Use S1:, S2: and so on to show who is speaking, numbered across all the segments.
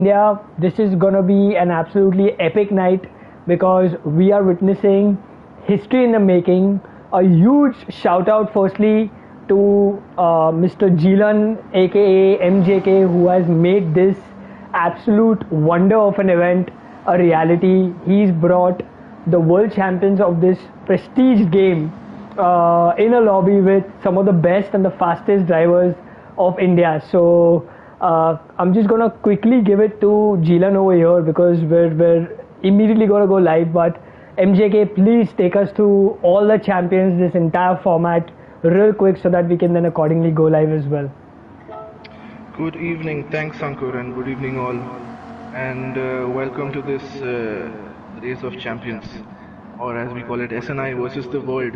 S1: India, this is gonna be an absolutely epic night because we are witnessing history in the making. A huge shout out, firstly, to Mr. Jilan, aka MJK, who has made this absolute wonder of an event a reality. He's brought the world champions of this prestige game in a lobby with some of the best and the fastest drivers of India. So I'm just gonna quickly give it to Jilan over here because we're immediately gonna go live. But MJK, please take us through all the champions, this entire format, real quick, so that we can then accordingly go live as well.
S2: Good evening, thanks Ankur, and good evening all, and welcome to this race of champions, or as we call it, SNI versus the world,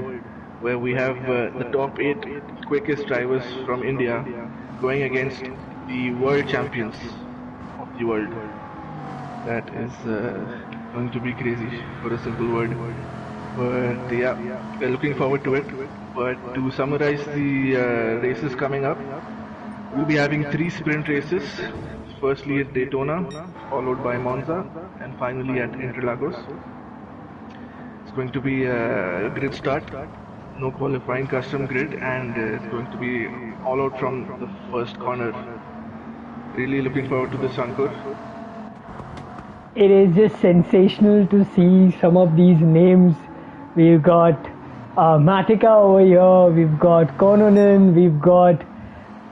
S2: where we have the top 8 quickest drivers from India going against the world champions of the world. That is going to be crazy for a simple word, but yeah, we're looking forward to it. But to summarize the races coming up, we'll be having 3 sprint races. Firstly at Daytona, followed by Monza, and finally at Interlagos. It's going to be a grid start, no qualifying, custom grid, and it's going to be all out from the first corner. Really looking forward to this, Ankur.
S1: It is just sensational to see some of these names. We've got Matika over here, we've got Kononen, we've got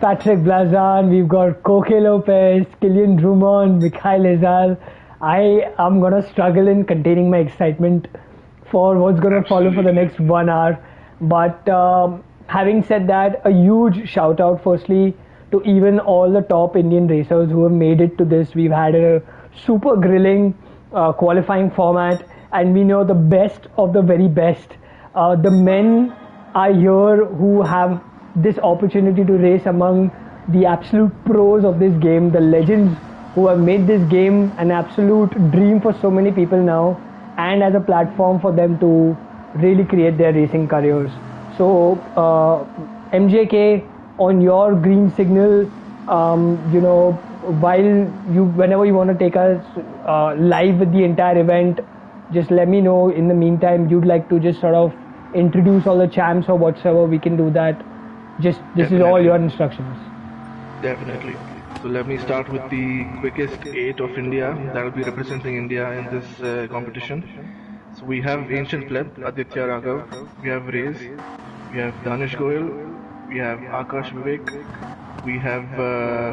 S1: Patrick Blazan, we've got Koke Lopez, Kilian Drummond, Mikhail Ezal. I am gonna struggle in containing my excitement for what's gonna follow for the next 1 hour. But having said that, a huge shout out firstly to even all the top Indian racers who have made it to this. We've had a super grilling qualifying format, and we know the best of the very best. The men are here who have this opportunity to race among the absolute pros of this game, the legends who have made this game an absolute dream for so many people now, and as a platform for them to really create their racing careers. So, MJK, on your green signal, whenever you want to take us live with the entire event, just let me know. In the meantime, you'd like to just sort of introduce all the champs or whatsoever, we can do that. This is all your instructions.
S2: Definitely. So let me start with the quickest 8 of India that will be representing India in this competition. So we have Ancient Pleb, Aditya Raghav, we have Rez, we have Danish Goyal, we have Akash Vivek, we have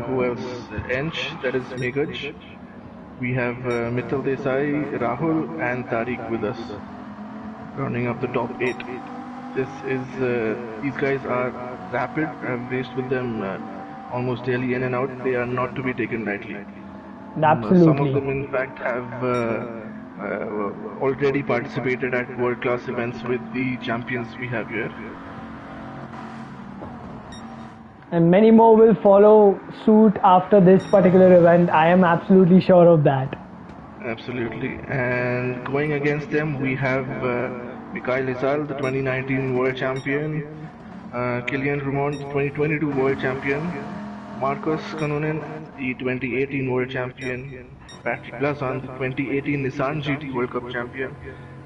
S2: who else? Ench, that is Megaj. We have Mittal Desai, Rahul, and Tariq with us, rounding up the top 8. This is these guys are rapid. I've raced with them almost daily in and out. They are not to be taken lightly.
S1: Absolutely.
S2: Some of them, in fact, have already participated at world-class events with the champions we have here.
S1: And many more will follow suit after this particular event. I am absolutely sure of that.
S2: Absolutely. And going against them, we have Mikhail Ezal, the 2019 world champion, Kilian Drummond, 2022 world champion, Marcus Kanonen, the 2018 world champion, Patrick Blazan, the 2018 Nissan GT World Cup champion,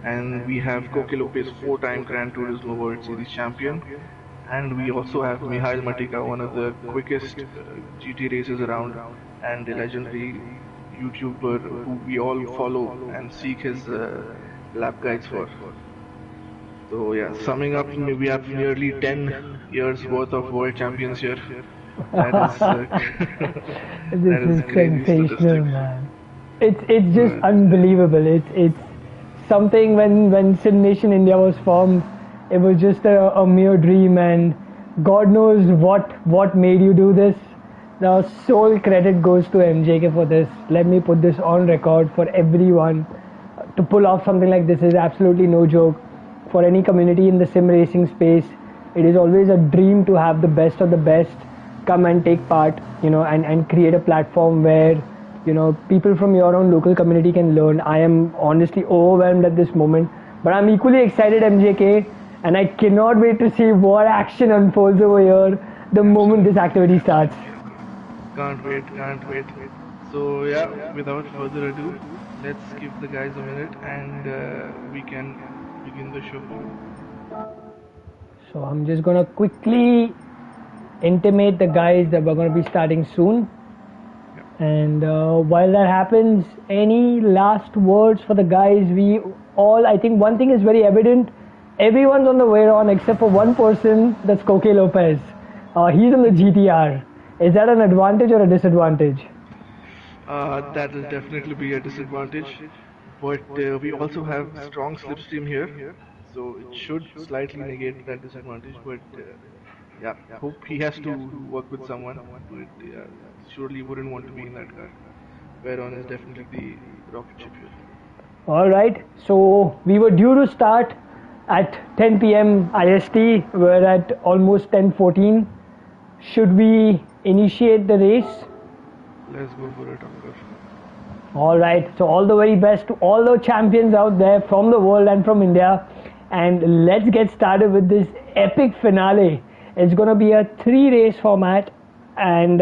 S2: and we have Koke Lopez, 4-time Gran Turismo World Series champion. And we also have Mihail Matika, one of the quickest GT racers around, and a legendary YouTuber who we all follow and seek his lap guides for. So yeah, summing up, we have nearly 10 years worth of world champions here. That is,
S1: this is sensational, man. It's just unbelievable. It's something when Sim Nation India was formed. It was just a mere dream, and God knows what made you do this. The sole credit goes to MJK for this. Let me put this on record for everyone. To pull off something like this is absolutely no joke. For any community in the sim racing space, it is always a dream to have the best of the best come and take part, and create a platform where, people from your own local community can learn. I am honestly overwhelmed at this moment, but I'm equally excited, MJK. And I cannot wait to see what action unfolds over here the moment this activity starts.
S2: Can't wait. So yeah, without further ado, let's give the guys a minute and we can begin the show.
S1: So I'm just gonna quickly intimate the guys that we're gonna be starting soon. And while that happens, any last words for the guys? We all, I think one thing is very evident. Everyone's on the way on except for one person, that's Coque Lopez. He's on the GTR. Is that an advantage or a disadvantage?
S2: That will definitely be a disadvantage, but we also have strong slipstream here, so it should slightly negate that disadvantage. But yeah, hope he has to work with someone, but yeah, surely wouldn't want to be in that car. Veyron is definitely the rocket ship here.
S1: All right. So we were due to start at 10 p.m. IST. We're at almost 10:14. Should we initiate the race?
S2: Let's go for it, Ankur.
S1: All right. So all the very best to all the champions out there from the world and from India. And let's get started with this epic finale. It's going to be a 3-race format. And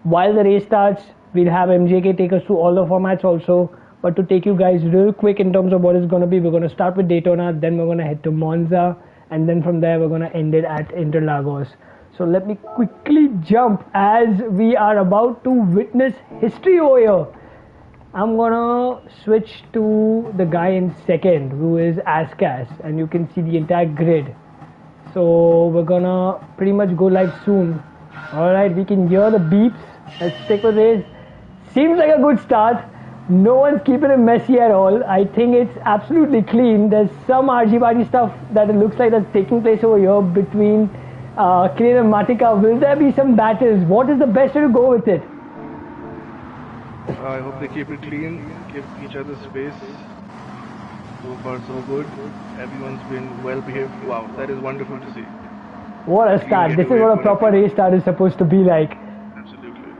S1: while the race starts, we'll have MJK take us through all the formats also. But to take you guys real quick in terms of what it's going to be, we're going to start with Daytona, then we're going to head to Monza, and then from there we're going to end it at Interlagos. So let me quickly jump as we are about to witness history over here. I'm gonna switch to the guy in second, who is Askas, and you can see the entire grid. So we're gonna pretty much go live soon. Alright, we can hear the beeps. Let's stick with this. Seems like a good start. No one's keeping it messy at all. I think it's absolutely clean. There's some argy-bargy stuff that it looks like that's taking place over here between Kylian and Matika. Will there be some battles? What is the best way to go with it?
S2: I hope they keep it clean, give each other space. So far so good. Everyone's been well behaved. Wow, that is wonderful to see.
S1: What a start. This is what a proper race start is supposed to be like.
S2: Absolutely.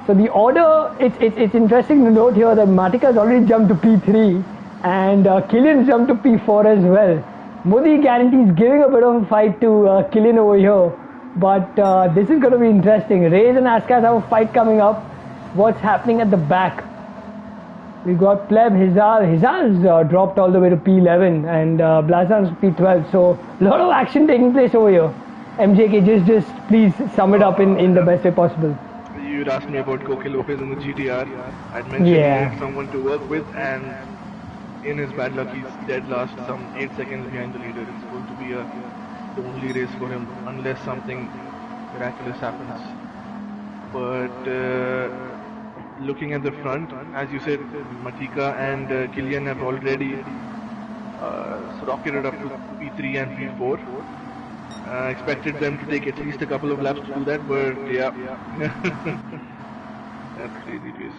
S1: So the order, it's interesting to note here that Matika has already jumped to P3 and Kylian jumped to P4 as well. Modi guarantees giving a bit of a fight to Kylian over here. But this is going to be interesting. Reyes and Askas have a fight coming up. What's happening at the back? We got Pleb, Hizar's dropped all the way to P11 and Blazan's P12. So a lot of action taking place over here. MJK, just please sum it up in the best way possible.
S2: You'd asked me about Coque Lopez and the GTR. I'd mentioned he had someone to work with, and in his bad luck, he's dead last, some 8 seconds behind the leader. It's going to be the only race for him, unless something miraculous happens. But looking at the front, as you said, Matika and Kylian have already rocketed up to P3 and P4. Expected them to take at least a couple of laps to do that, but yeah, that's crazy pace.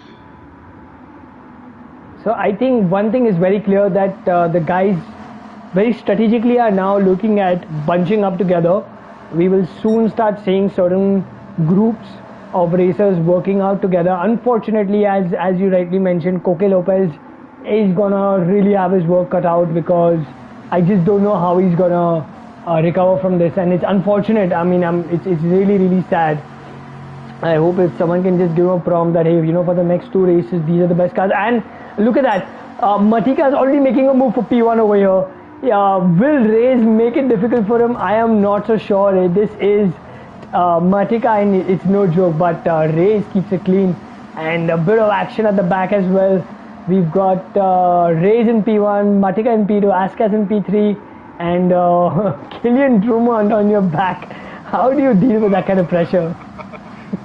S1: So I think one thing is very clear that the guys very strategically are now looking at bunching up together. We will soon start seeing certain groups of racers working out together. Unfortunately, as you rightly mentioned, Coque Lopez is gonna really have his work cut out, because I just don't know how he's gonna recover from this, and it's unfortunate. I mean, it's really sad. I hope if someone can just give him a prompt that, hey, for the next 2 races, these are the best cars. And look at that, Matika is already making a move for P1 over here. Will Reyes make it difficult for him? I am not so sure. This is Matika, and it's no joke, but Reyes keeps it clean, and a bit of action at the back as well. We've got Reyes in P1, Matika in P2, Askas in P3, and Kylian Drummond on your back. How do you deal with that kind of pressure?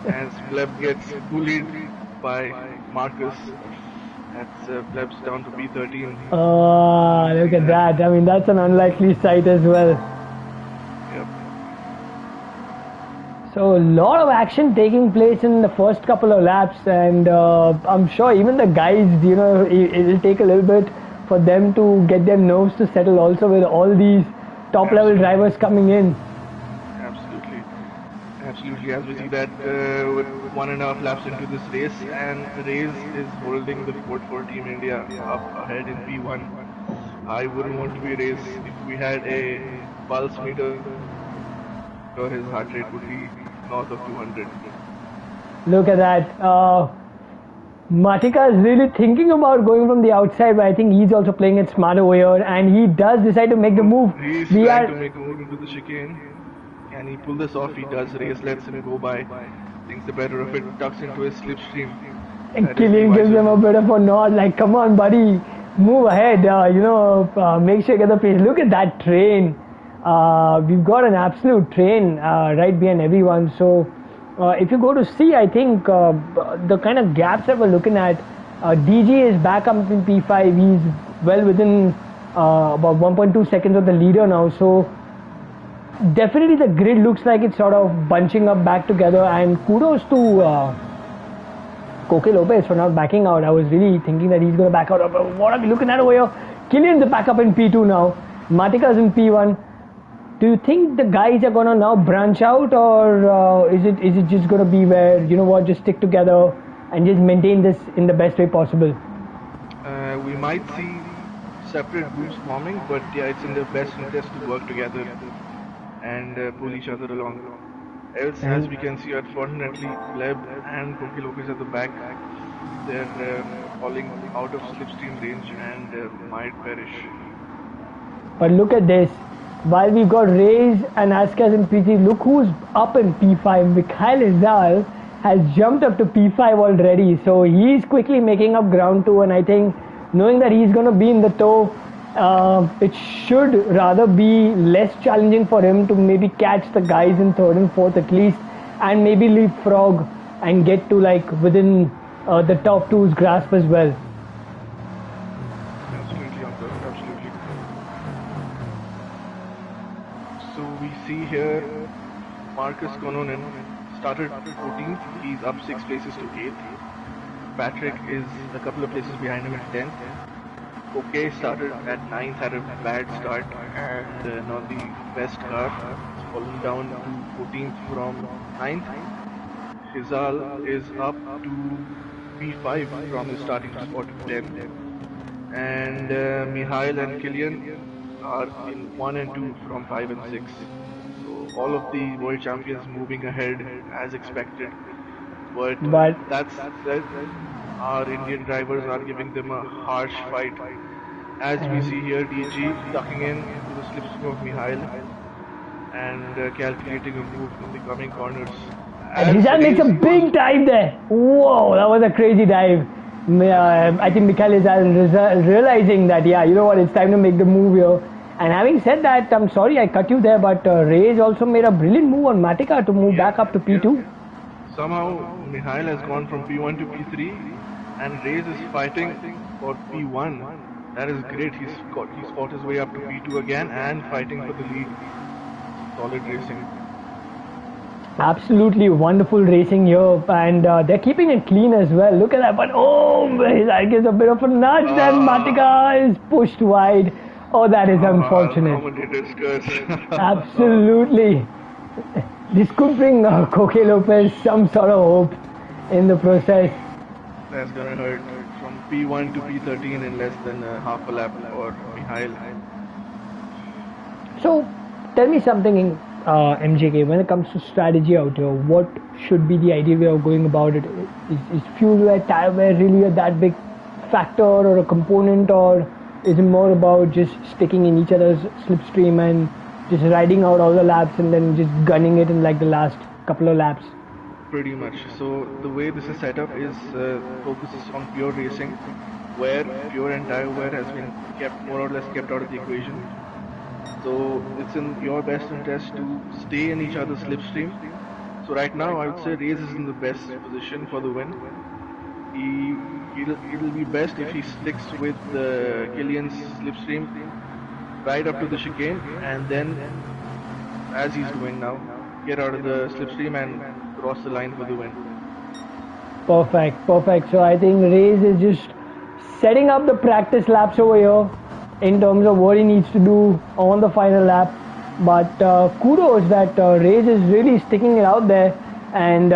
S2: As Pleb gets bullied by Marcus, that's Pleb's down to P13.
S1: Look at that. I mean, that's an unlikely sight as well.
S2: Yep.
S1: So a lot of action taking place in the first couple of laps, and I'm sure even the guys, it'll take a little bit for them to get their nerves to settle also, with all these top level drivers coming in.
S2: Absolutely, as we see that with 1.5 laps into this race, and Reyes is holding the Ford for Team India up ahead in P1. I wouldn't want to be Reyes. If we had a pulse meter, his heart rate would be north of 200.
S1: Look at that. Matika is really thinking about going from the outside, but I think he's also playing it smart over here, and he does decide to make the move.
S2: He's trying to make a move into the chicane. Can he pull this off? He does. Race lets him go by. Thinks the better of it. Ducks into his slipstream.
S1: And Killian gives him a bit of a nod, like, come on, buddy, move ahead, make sure you get the pace. Look at that train. We've got an absolute train right behind everyone. So if you go to see, I think the kind of gaps that we're looking at, DG is back up in P5. He's well within about 1.2 seconds of the leader now. So definitely the grid looks like it's sort of bunching up back together, and kudos to Coque Lopez for not backing out. I was really thinking that he's going to back out. But what are we looking at over here? Killian's back up in P2 now. Matika's in P1. Do you think the guys are going to now branch out, or is it just going to be where, you know what, just stick together and just maintain this in the best way possible?
S2: We might see separate groups forming, but yeah, it's in their best interest to work together and pull each other along. Else, as we can see, unfortunately, Gleb and Coque Lopez at the back, they're falling out of slipstream range and might perish.
S1: But look at this. While we've got Reyes and Askas in P3, look who's up in P5. Mikhail Izal has jumped up to P5 already. So he's quickly making up ground too. And I think knowing that he's going to be in the tow, it should rather be less challenging for him to maybe catch the guys in third and fourth at least, and maybe leapfrog and get to like within the top two's grasp as well.
S2: Absolutely, absolutely. So we see here Marcus Kononen started 14th. He's up 6 places to 8th. Patrick is a couple of places behind him at 10th. Okay, started at 9th, had a bad start, and not the best car. It's fallen down to 14th from 9th. Hizal is up to P5 from his starting spot of 10th. And Mihail and Killian are in 1 and 2 from 5 and 6. So all of the world champions moving ahead as expected. But that's our Indian drivers are giving them a harsh fight. As we see here, DG ducking in to the slipstream of Mihail and calculating a move in the coming corners.
S1: And Hizal makes a big dive there. Whoa, that was a crazy dive. I think Mikhail is realizing that, yeah, you know what, it's time to make the move here. And having said that, I'm sorry I cut you there, but Reyes also made a brilliant move on Matika to move back up to P2.
S2: Somehow Mihail has gone from P1 to P3, and Reyes is fighting for P1. That is great. He's fought his way up to P2 again and fighting for the lead. Solid racing.
S1: Absolutely wonderful racing here, and they're keeping it clean as well. Look at that, but I guess a bit of a nudge, and Matika is pushed wide. Oh, that is unfortunate.
S2: Commentator's curse.
S1: Absolutely. This could bring Coque Lopez some sort of hope in the process.
S2: That's gonna hurt. From P1 to P13 in less than half a lap for Mihail.
S1: So, tell me something, MJK, when it comes to strategy out here, what should be the ideal way of going about it? Is fuel wear, tire wear really that big factor or a component, or is it more about just sticking in each other's slipstream and just riding out all the laps and then just gunning it in like the last couple of laps?
S2: Pretty much. So the way this is set up is focuses on pure racing, where fuel and tire wear has been more or less kept out of the equation. So it's in your best interest to stay in each other's slipstream. So right now I would say Reyes is in the best position for the win. It'll be best if he sticks with Killian's slipstream right up to the chicane, and then, as he's doing now, get out of the slipstream and cross the line for the win.
S1: Perfect. So I think Reyes is just setting up the practice laps over here in terms of what he needs to do on the final lap. But kudos that Reyes is really sticking it out there and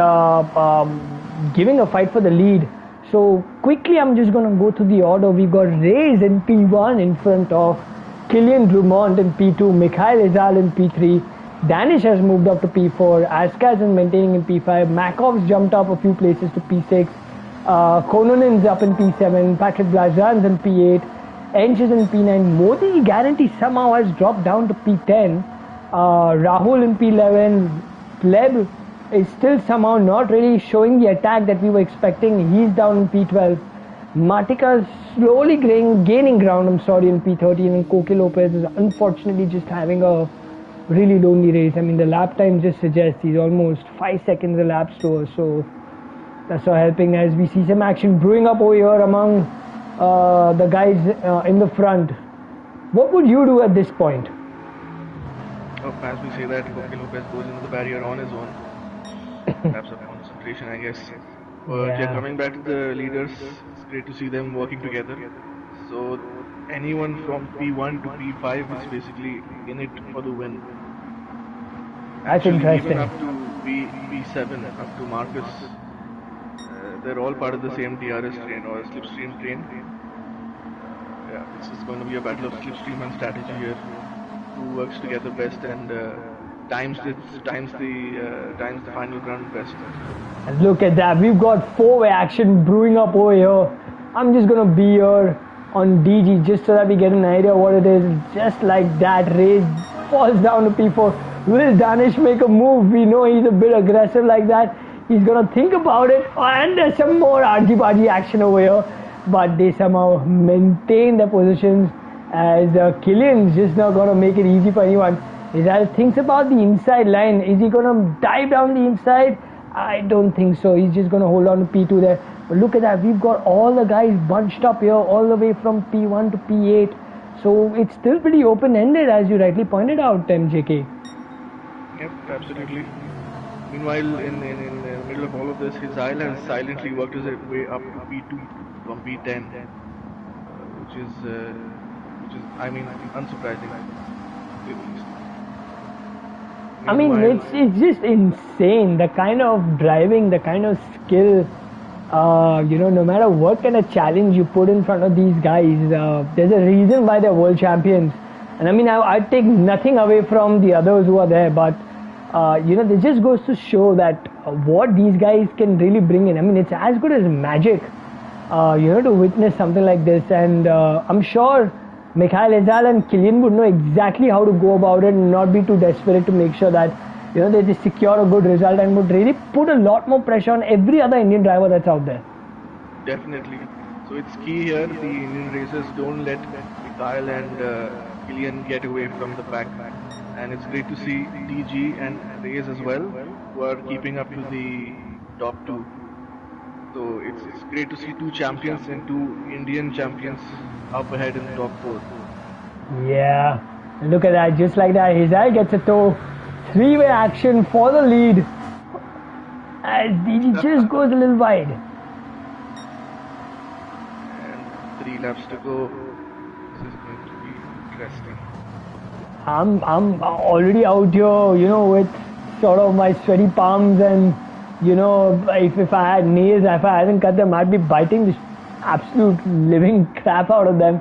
S1: giving a fight for the lead. So quickly I'm just going to go through the order. We've got Reyes in P1 in front of Killian Drummond in P2, Mikhail Izal in P3, Danish has moved up to P4. Askas is maintaining in P5. Makov's jumped up a few places to P6. Kononin's up in P7. Patrick Blazran's in P8. Ench is in P9. Modi Guarantee somehow has dropped down to P10. Rahul in P11. Pleb is still somehow not really showing the attack that we were expecting. He's down in P12. Matika is slowly gaining ground, in P13. And Koke Lopez is unfortunately just having a really lonely race. I mean, the lap time just suggests he's almost 5 seconds a lap slower. So that's not helping as we see some action brewing up over here among the guys in the front. What would you do at this point?
S2: As we say that, Koke Lopez goes into the barrier on his own. Perhaps a concentration, I guess. But yeah, coming back to the leaders, it's great to see them working together. So anyone from P1 to P5 is basically in it for the win.
S1: That's
S2: actually,
S1: interesting.
S2: Even up to P7, up to Marcus, they're all part of the same DRS train or slipstream train. Yeah, it's going to be a battle of slipstream and strategy here. Who works together best and times the final ground best.
S1: And look at that, we've got four-way action brewing up over here. I'm just gonna be here on DG just so that we get an idea what it is. Just like that, Race falls down to P4. Will Danish make a move? We know he's a bit aggressive like that. He's gonna think about it, and there's some more argy-bargy action over here, but they somehow maintain their positions as Killian's just not gonna make it easy for anyone. Israel thinks about the inside line. Is he gonna dive down the inside? I don't think so. He's just gonna hold on to P2 there. But look at that, we've got all the guys bunched up here all the way from P1 to P8. So it's still pretty open-ended, as you rightly pointed out, MJK.
S2: Yep, absolutely. Meanwhile, in the middle of all of this, Israel has silently worked his way up to P2 from P10, which is, I mean, unsurprising.
S1: I mean, it's just insane, the kind of driving, the kind of skill, no matter what kind of challenge you put in front of these guys, there's a reason why they're world champions. And I mean, I take nothing away from the others who are there, but, it just goes to show that what these guys can really bring in. I mean, it's as good as magic, to witness something like this. And I'm sure Mikhail Ezal and Killian would know exactly how to go about it and not be too desperate to make sure that they just secure a good result and would really put a lot more pressure on every other Indian driver that's out there.
S2: Definitely. So it's key here, the Indian racers don't let Mikhail and Killian get away from the pack. And it's great to see DG and Reyes as well, who are keeping up to the top two. So it's great to see two champions and two Indian champions up ahead in the top four.
S1: Yeah, and look at that, just like that, Hizai gets a tow. Three-way action for the lead as DG just goes a little wide.
S2: And 3 laps to go. This is going to be interesting.
S1: I'm already out here, with sort of my sweaty palms and, if I had nails, if I hadn't cut them, I'd be biting this absolute living crap out of them.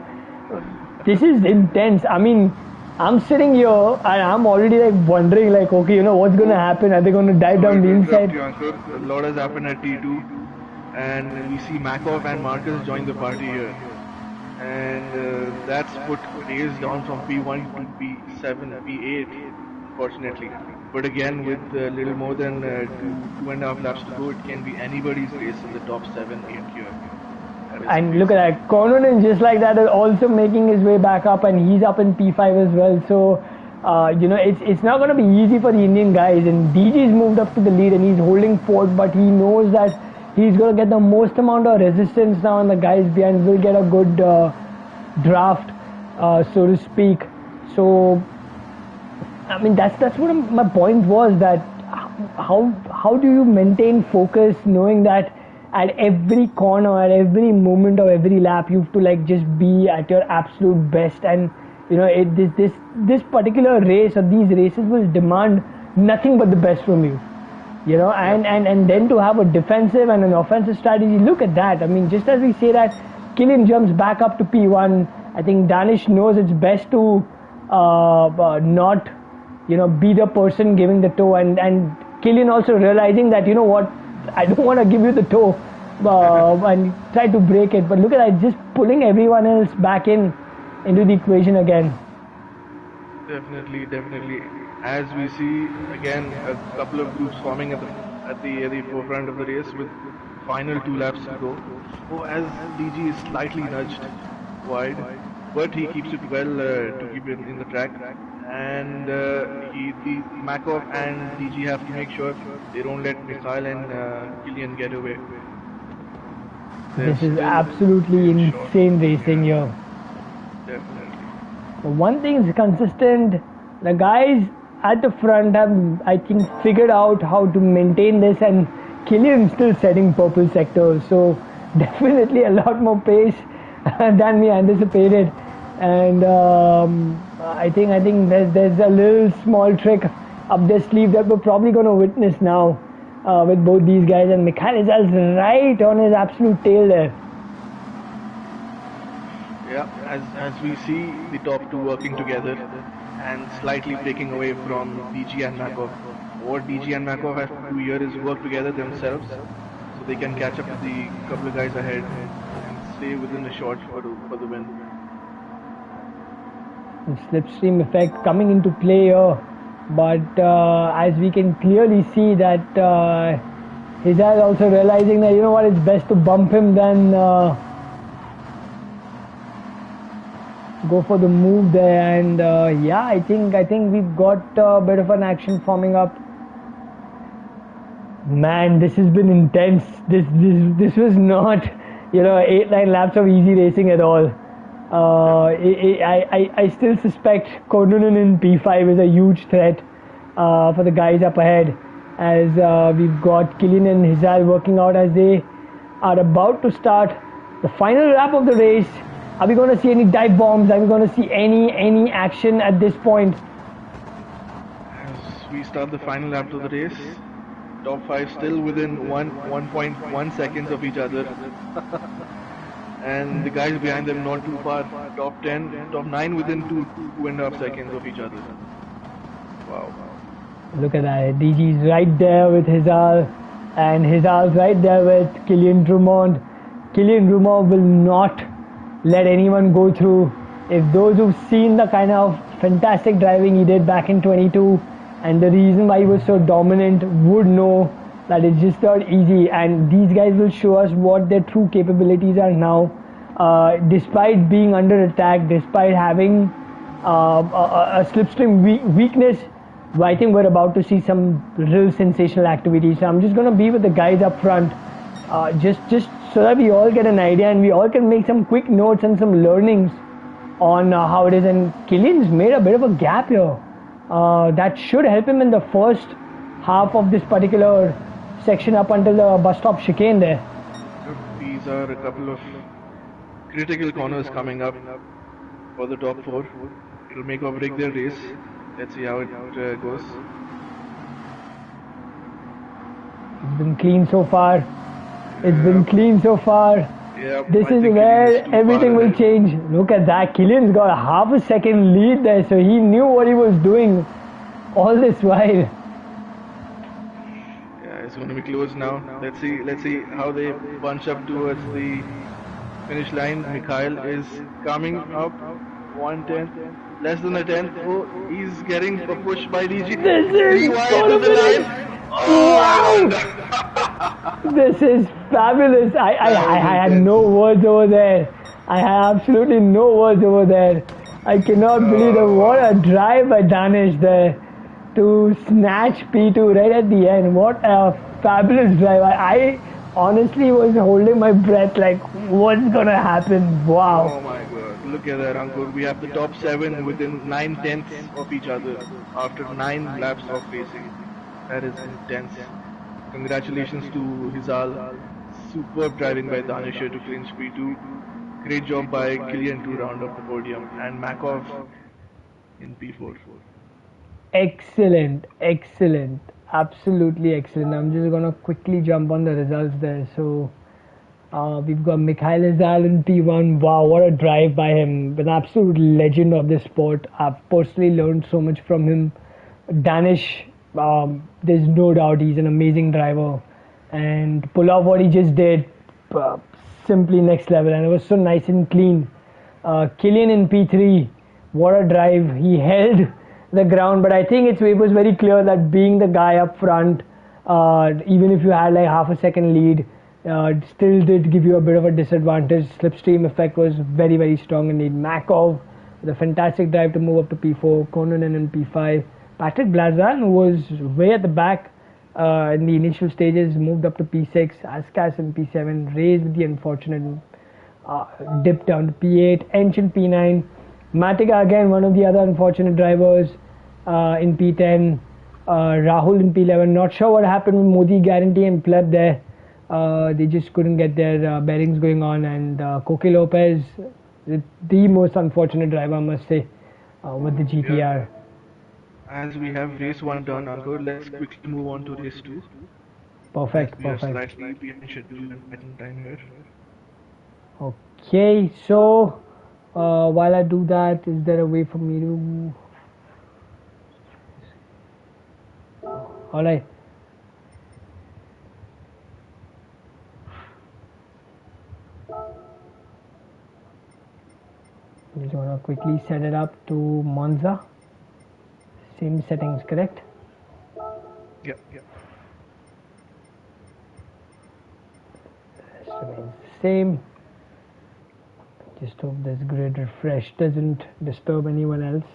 S1: This is intense. I mean, I'm sitting here and I'm already wondering okay, what's going to happen? Are they going to dive down the inside?
S2: A lot has happened at T2 and we see Makov and Marcus join the party here. And that's put Reyes down from P1 to P7, P8, unfortunately. But again, with a little more than 2.5 laps to go, it can be anybody's race in the top 7, 8 here.
S1: And look at that, Kononen just like that is also making his way back up, and he's up in P5 as well. So, it's not going to be easy for the Indian guys. And DG's moved up to the lead and he's holding forth, but he knows that he's going to get the most amount of resistance now, and the guys behind will get a good draft, so to speak. So, I mean, that's what my point was, that how do you maintain focus knowing that at every corner, at every moment of every lap, you have to just be at your absolute best. And this particular race or these races will demand nothing but the best from you. And then to have a defensive and an offensive strategy. Look at that. I mean, just as we say that Killian jumps back up to P1, I think Danish knows it's best to not be the person giving the toe, and Killian also realizing that, what, I don't want to give you the toe, and try to break it. But look at that, just pulling everyone else back into the equation again.
S2: Definitely. As we see again, a couple of groups forming at the forefront of the race with final 2 laps to go. Oh, as DG is slightly nudged wide, but he keeps it well to keep it in the track. And the Makov and DG have to make sure they don't let Mikhail and Killian get away.
S1: This is absolutely insane racing here.
S2: Definitely.
S1: But one thing is consistent. The guys at the front have, I think, figured out how to maintain this, and Killian still setting purple sectors. So definitely a lot more pace than we anticipated. And I think there's a little small trick up their sleeve that we're probably going to witness now with both these guys. And Mikhail is right on his absolute tail there.
S2: Yeah, as we see the top two working together and slightly breaking away from DG and Makov. What DG and Makov have to do here is work together themselves so they can catch up with the couple of guys ahead and stay within the shot for the win.
S1: The slipstream effect coming into play here, but as we can clearly see that Hizal also realizing that, what, it's best to bump him than go for the move there. And yeah, I think we've got a bit of an action forming up. Man, this has been intense. This was not 8-9 laps of easy racing at all. I still suspect Konunen in P5 is a huge threat for the guys up ahead, as we've got Killian and Hizal working out as they are about to start the final lap of the race. Are we going to see any dive bombs? Are we going to see any action at this point?
S2: As we start the final lap of the race, top 5 still within 1.1 seconds of each other. And the guys behind them not too far. Top 10, top 9 within 2.5 seconds of each other. Wow.
S1: Look at that. DG's right there with Hizal, and Hizal's right there with Killian Drummond. Killian Drummond will not let anyone go through. If those who've seen the kind of fantastic driving he did back in 22 and the reason why he was so dominant would know that it's just not easy, and these guys will show us what their true capabilities are now, despite being under attack, despite having a slipstream weakness. I think we're about to see some real sensational activity. So I'm just going to be with the guys up front, just so that we all get an idea and we all can make some quick notes and some learnings on how it is. And Killian's made a bit of a gap here that should help him in the first half of this particular section up until the bus stop chicane there.
S2: These are a couple of critical corners coming up for the top 4. It'll make or break their race. Let's see how it goes.
S1: It's been clean so far. It's been clean so far.
S2: Yep,
S1: this is where everything will change. Look at that. Killian's got a half a second lead there, so he knew what he was doing all this while.
S2: It's going to be close now. Let's see how they bunch up towards the finish line. Mikhail is coming up 1/10, less than a tenth. Oh, he's getting a push by DG.
S1: This is
S2: to the line.
S1: Wow! This is fabulous. I had no words over there. I had absolutely no words over there. I cannot believe that. What a drive by Danish there to snatch P2 right at the end. What a fabulous drive. I honestly was holding my breath like, what's gonna happen? Wow.
S2: Oh my god, look at that, Ankur. We have the top 7 within 9/10 of each other after 9 laps of racing. That is intense. Congratulations to Hizal. Superb driving by Danish to clinch P2. Great job by Killian to round up the podium, and Makov in P4.
S1: Excellent, absolutely excellent. I'm just gonna quickly jump on the results there. So we've got Mikhail Hizal in P1. Wow, what a drive by him! An absolute legend of this sport. I've personally learned so much from him. Danish, there's no doubt he's an amazing driver, and pull off what he just did, uh, simply next level, and it was so nice and clean. Killian in P3, what a drive! He held the ground, but I think it was very clear that being the guy up front, even if you had like half a second lead, it still did give you a bit of a disadvantage. Slipstream effect was very, very strong indeed. Makov with a fantastic drive to move up to P4, Kononen in P5. Patrick Blazan, who was way at the back in the initial stages, moved up to P6. Askas in P7, raised with the unfortunate dip down to P8. Ench in P9. Matika again, one of the other unfortunate drivers in P10. Rahul in P11. Not sure what happened with Modi, Guarantee, and Pleb there. They just couldn't get their bearings going on, and Koke Lopez, the most unfortunate driver, I must say, with the GTR.
S2: As we have race 1 done, Ankur, let's quickly move on to race 2.
S1: Perfect,
S2: We are
S1: perfect.
S2: slightly behind schedule and pattern time here.
S1: Okay, so while I do that, is there a way for me to... Alright. Just want to quickly set it up to Monza. Same settings, correct?
S2: Yeah, yeah.
S1: Rest remains the same. Just hope this grid refresh doesn't disturb anyone else.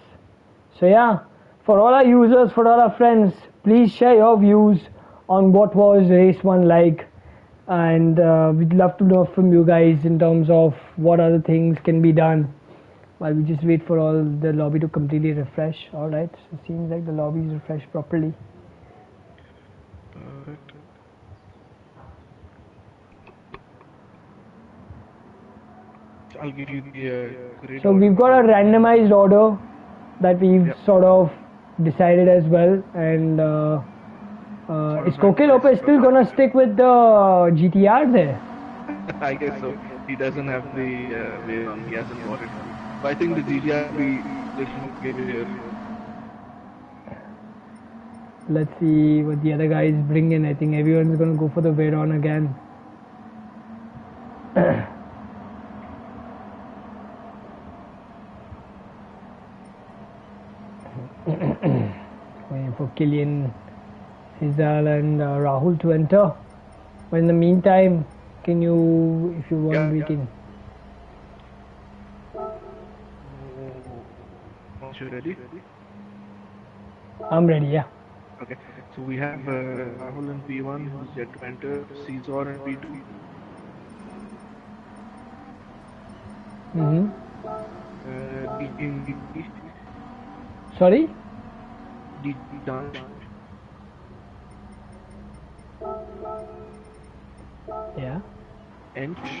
S1: So yeah, for all our users, for all our friends, please share your views on what was race 1 like, and we'd love to know from you guys in terms of what other things can be done while we just wait for all the lobby to completely refresh. Alright, so it seems like the lobby is refreshed properly.
S2: Perfect. I'll give you the grid.
S1: So we've got a randomized order that we've sort of decided as well, and is Koke Lopez still gonna stick with the GTR there?
S2: I guess so. He doesn't have the way on. He hasn't bought it. But I think the GTR will be little more game here.
S1: Let's see what the other guys bring in. I think everyone's gonna go for the Veyron again. Waiting for Killian, Cesar, and Rahul to enter. But in the meantime, can you, if you want, we can.
S2: Once you're ready?
S1: I'm ready, yeah.
S2: Okay. So we have Rahul in P1 who's yet to enter, Cesar in P2. DG in DG.
S1: Sorry?
S2: DG done.
S1: Yeah.
S2: Ench.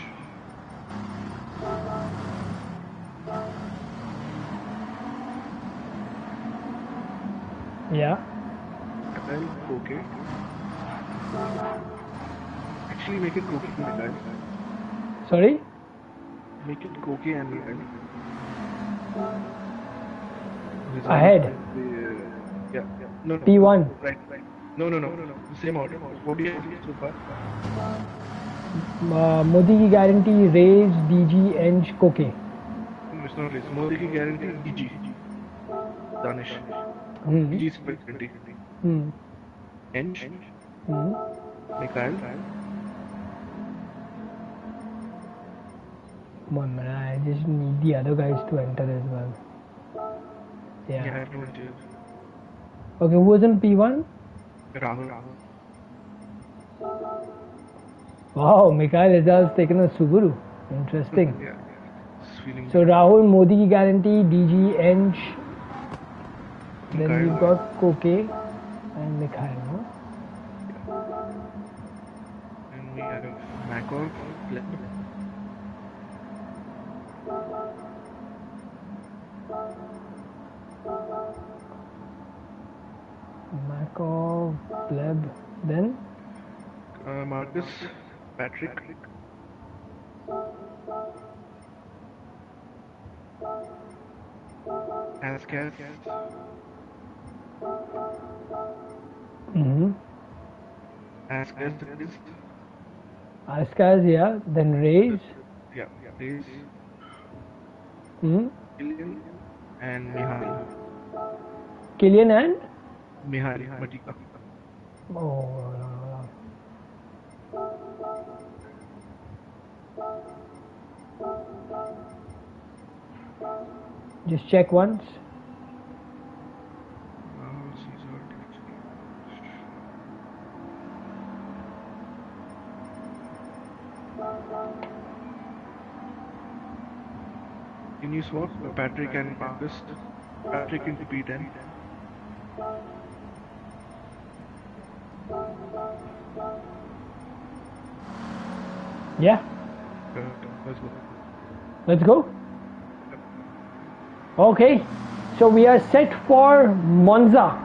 S1: Yeah.
S2: And Koke. Actually, make it Koke and Mikhail.
S1: Sorry?
S2: Make it Koke and Mikhail.
S1: Ahead.
S2: Yeah. No.
S1: P1.
S2: Right. No. Same order. What do you have so far?
S1: Modi ki guarantee, Raise, DG, Ench, Koke.
S2: No, it's not race. Modi ki guarantee DG. Danish. DG is 20. Ench. Mikhail.
S1: One minute, I just need the other guys to enter as well. Yeah.
S2: Yeah, I don't do.
S1: Okay, who was in P1?
S2: Rahul.
S1: Wow, Mikhail Rizal's taken a Subaru. Interesting.
S2: Yeah. Feeling
S1: So Rahul, Modi ki guarantee, DG, Ench. Then we've got Koke and Mikhail, no?
S2: And we have Makov, Pleb.
S1: Makov, Pleb, then?
S2: Marcus, Patrick. Ascaf.
S1: Mm-hmm.
S2: Askas is
S1: Askas, yeah. Then Rays.
S2: yeah, Race,
S1: Hmm.
S2: Killian, and Mihari.
S1: Killian and.
S2: Mihari, Matika.
S1: Oh. Just check once.
S2: Can you swap Patrick and Marcus? Patrick into P10.
S1: Yeah.
S2: Let's go.
S1: Let's go. Okay. So we are set for Monza.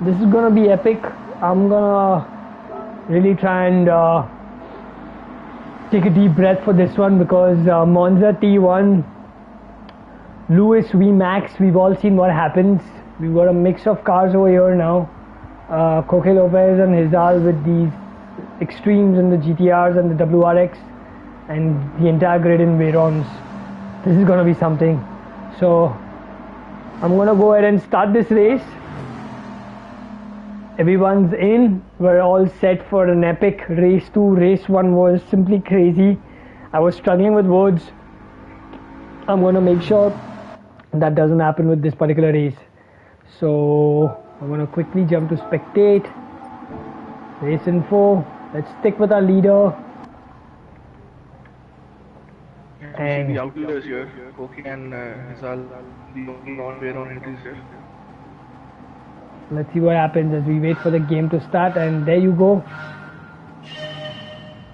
S1: This is gonna be epic. I'm gonna really try and take a deep breath for this one because Monza T1, Lewis VMAX, we've all seen what happens. We've got a mix of cars over here now. Coque Lopez and Hizal with these extremes and the GTRs and the WRX and the entire grid in Veyrons. This is gonna be something. So I'm gonna go ahead and start this race. Everyone's in. We're all set for an epic race 2. Race 1 was simply crazy. I was struggling with words. I'm going to make sure that doesn't happen with this particular race. So I'm going to quickly jump to spectate. Race info. Let's stick with our leader.
S2: And see the outliers here. Coque and Hizal, the only non-Veyron entries here.
S1: Let's see what happens as we wait for the game to start. And there you go.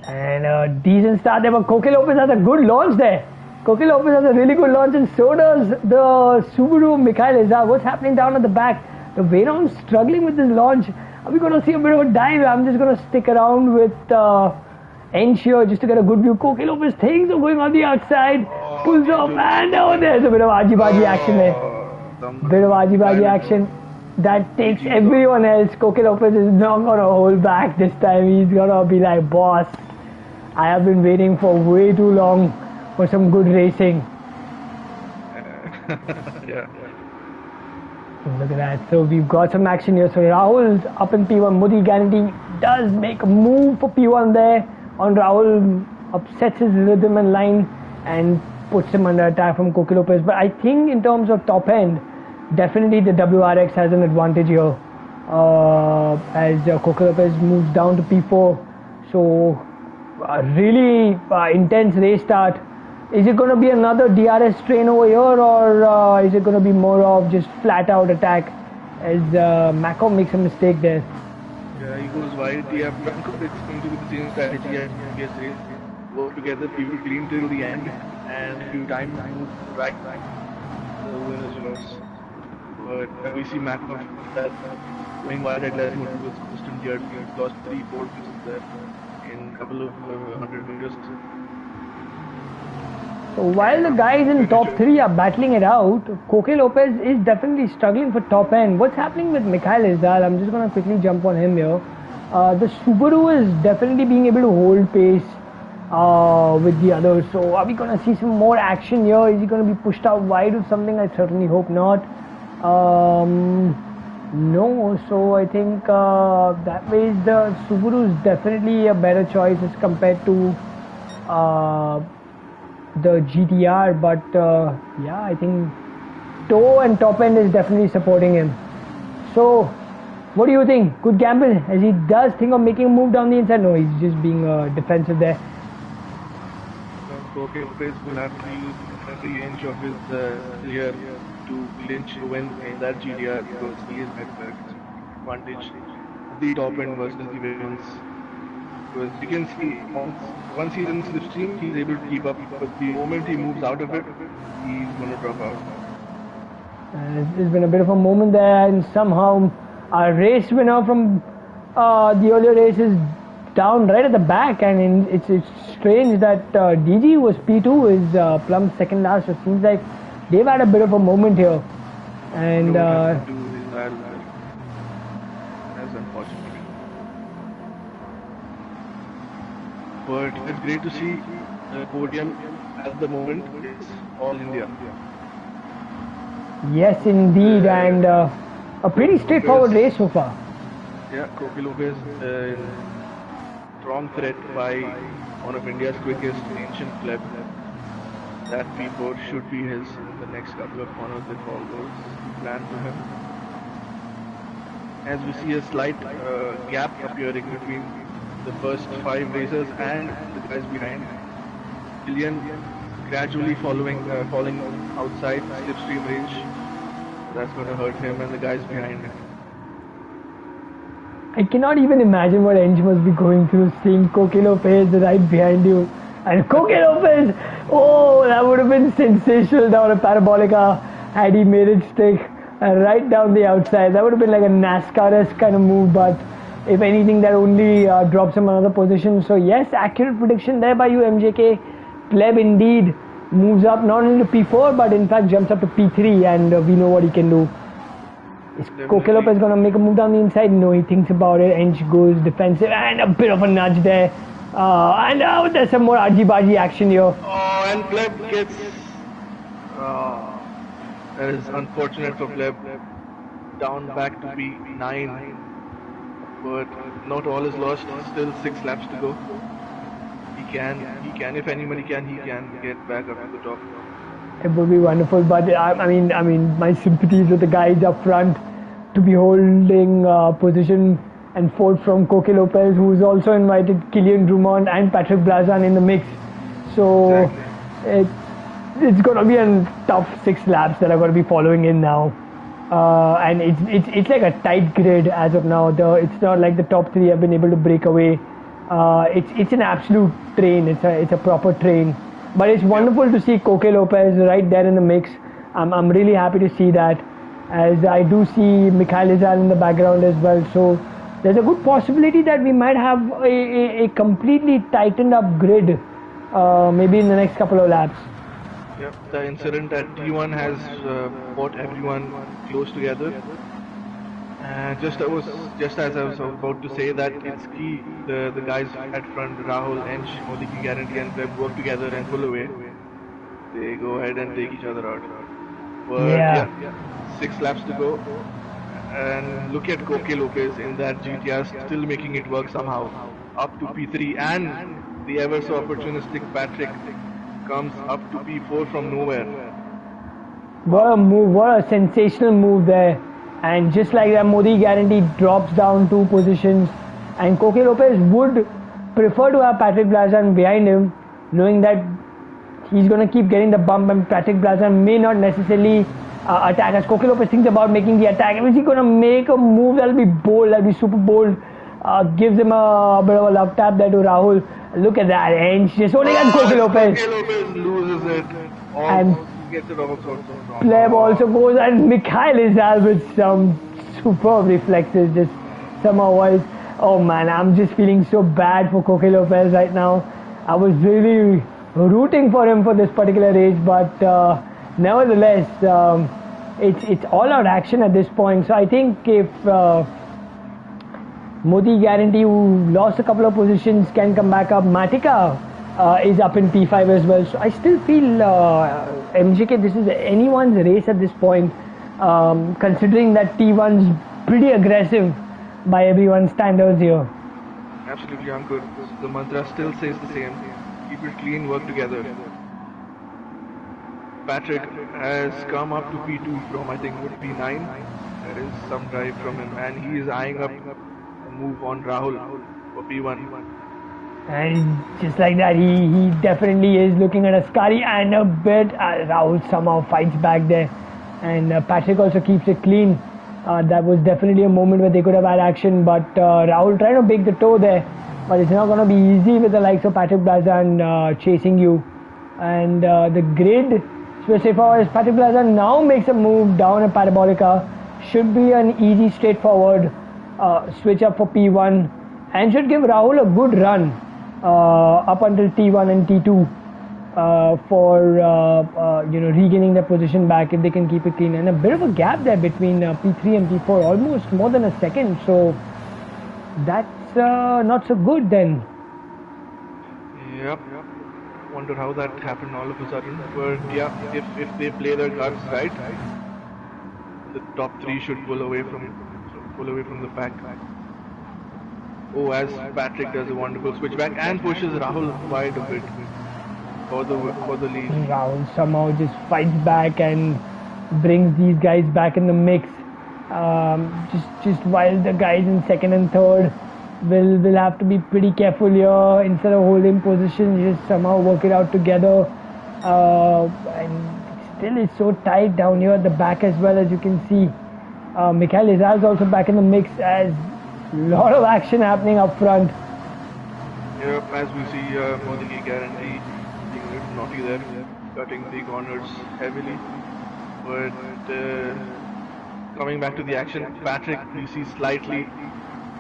S1: And a decent start there. But Coque Lopez has a good launch there. Coque Lopez has a really good launch, and so does the Subaru Mikhail Hizal. What's happening down at the back? The Veyron's struggling with this launch. Are we going to see a bit of a dive? I'm just going to stick around with Ench here just to get a good view. Coque Lopez, things are going on the outside. Pulls off, and oh, there's a bit of argy-bargy action there. Bit of argy-bargy action. That takes everyone else. Coque Lopez is not going to hold back this time. He's going to be like, boss, I have been waiting for way too long for some good racing.
S2: Yeah.
S1: Look at that. So we've got some action here. So Rahul's up in P1. Modi Ganeti does make a move for P1 there on Rahul. Upsets his rhythm and line and puts him under attack from Coque Lopez. But I think in terms of top end, definitely the WRX has an advantage here as Coque Lopez moves down to P4. So really intense race start. Is it going to be another DRS train over here, or is it going to be more of just flat out attack as Mako makes a mistake there?
S2: Yeah, he goes wide. Yeah, Franco, it's going to be the same strategy as previous race. Work together, people clean till the end, and if you time move right, the winners knows. But we see Mako that going wide at last mode was constant here. He lost 3-4 pieces there in a couple of 100 meters.
S1: So while the guys in top 3 are battling it out, Coque Lopez is definitely struggling for top end. What's happening with Mikhail Hizal? I'm just going to quickly jump on him here. The Subaru is definitely being able to hold pace with the others. So are we going to see some more action here? Is he going to be pushed out wide or something? I certainly hope not. No, so I think that way the Subaru is definitely a better choice as compared to the GTR, but yeah, I think toe and top end is definitely supporting him. So what do you think? Good gamble as he does think of making a move down the inside. No, he's just being defensive there.
S2: Coque Lopez will have to use every inch of his career to clinch a win in that GTR because he is at advantage the top end versus the Veyrons. Because you can see once he's in slipstream, he's able to keep up, but the moment he moves out of it, he's going to drop out.
S1: There's been a bit of a moment there, and somehow our race winner from the earlier race is down right at the back, and it's strange that DG was P2, is Plum's second last. It seems like they've had a bit of a moment here, and
S2: That's unfortunate. but it's great to see the podium at the moment is all India.
S1: Yes, indeed, and a pretty straightforward race so far.
S2: Yeah, Koki Lopez in strong threat by one of India's quickest ancient pleb. That P4 should be his in the next couple of corners if all goes planned for him. As we see a slight gap appearing between the first 5 racers and the guys behind. Killian gradually falling outside slipstream range. That's going to hurt him and the guys behind him.
S1: I cannot even imagine what Eng must be going through, seeing Koki Lopez right behind you. And Koki Lopez, oh, that would have been sensational down a parabolica had he made it stick right down the outside. That would have been like a NASCAR-esque kind of move, but if anything, that only drops him another position. So yes, accurate prediction there by you, MJK. Pleb indeed moves up not only to P4, but in fact jumps up to P3, and we know what he can do. Is Koki Lopez going to make a move down the inside? No, he thinks about it. Eng goes defensive, and a bit of a nudge there. And there's some more argy-bargy action here.
S2: Oh, and Pleb gets... that is unfortunate for Pleb. Down back to P9. But not all is lost. Still 6 laps to go. He can, if anybody can, he can get back up to the top.
S1: It would be wonderful, but I mean, my sympathies with the guys up front to be holding position and fourth from Koki Lopez, who's also invited Killian Drummond and Patrick Blazan in the mix. So exactly. It's going to be a tough 6 laps that are going to be following in now. And it's like a tight grid as of now. It's not like the top 3 have been able to break away. It's an absolute train. It's a proper train. But it's wonderful to see Koki Lopez right there in the mix. I'm really happy to see that, as I do see Mikhail Izal in the background as well. So there's a good possibility that we might have a completely tightened up grid maybe in the next couple of laps.
S2: Yep, the incident at T1 has brought everyone close together. Just as I was about to say that it's key, the guys at front, Rahul, Eng, Modiki Guarantee and Pleb work together and pull away. They go ahead and take each other out. But yeah, 6 laps to go. And look at Koki Lopez in that GTR still making it work somehow. Up to P3, and the ever so opportunistic Patrick comes up to P4 from nowhere.
S1: What a move, what a sensational move there. And just like that, Modi Guarantee drops down 2 positions, and Koki Lopez would prefer to have Patrick Blazan behind him, knowing that he's going to keep getting the bump and Patrick Blazan may not necessarily attack. As Koki Lopez thinks about making the attack, is he going to make a move that'll be bold, that'll be super bold? Gives him a bit of a love tap there to Rahul. Look at that, and just holding on Koki Lopez.
S2: Koki Lopez loses it.
S1: And
S2: gets it off so
S1: Pleb also goes, and Mikhail Izal with some superb reflexes, just somehow was. Oh man, I'm just feeling so bad for Koki Lopez right now. I was really rooting for him for this particular race, but nevertheless, it's all-out action at this point. So I think if Modi Guarantee, who lost a couple of positions, can come back up, Matika is up in P5 as well. So I still feel MJK, this is anyone's race at this point, considering that T1's pretty aggressive by everyone's standards here.
S2: Absolutely, Ankur. The mantra still says the same. Keep it clean, work together. Patrick has come up to P2 from, I think, P9. There is some drive from him, and he is eyeing up a move on Rahul for P1.
S1: And just like that, he definitely is looking at a scurry and a bit. Rahul somehow fights back there, and Patrick also keeps it clean. That was definitely a moment where they could have had action, but Rahul trying to bake the toe there, but it's not going to be easy with the likes of Patrick Blazan chasing you. And the grid, especially for Patrick Blazan now makes a move down a parabolica, should be an easy, straightforward switch up for P1, and should give Rahul a good run up until T1 and T2 for regaining their position back if they can keep it clean. And a bit of a gap there between P3 and P4, almost more than a second. So that's not so good then.
S2: Yep. Wonder how that happened all of a sudden. But yeah, if they play their cards right, the top three should pull away from the pack. Oh, as Patrick does a wonderful switchback and pushes Rahul wide a bit for the lead.
S1: Rahul somehow just fights back and brings these guys back in the mix. Just while the guys in second and third will have to be pretty careful here. Instead of holding position, just somehow work it out together. And still it's so tight down here at the back as well, as you can see. Mikhail Izal is also back in the mix, as a lot of action happening up front.
S2: Yep, as we see Modi Guarantee being a little naughty there, cutting the corners heavily. But coming back to the action, Patrick, we see slightly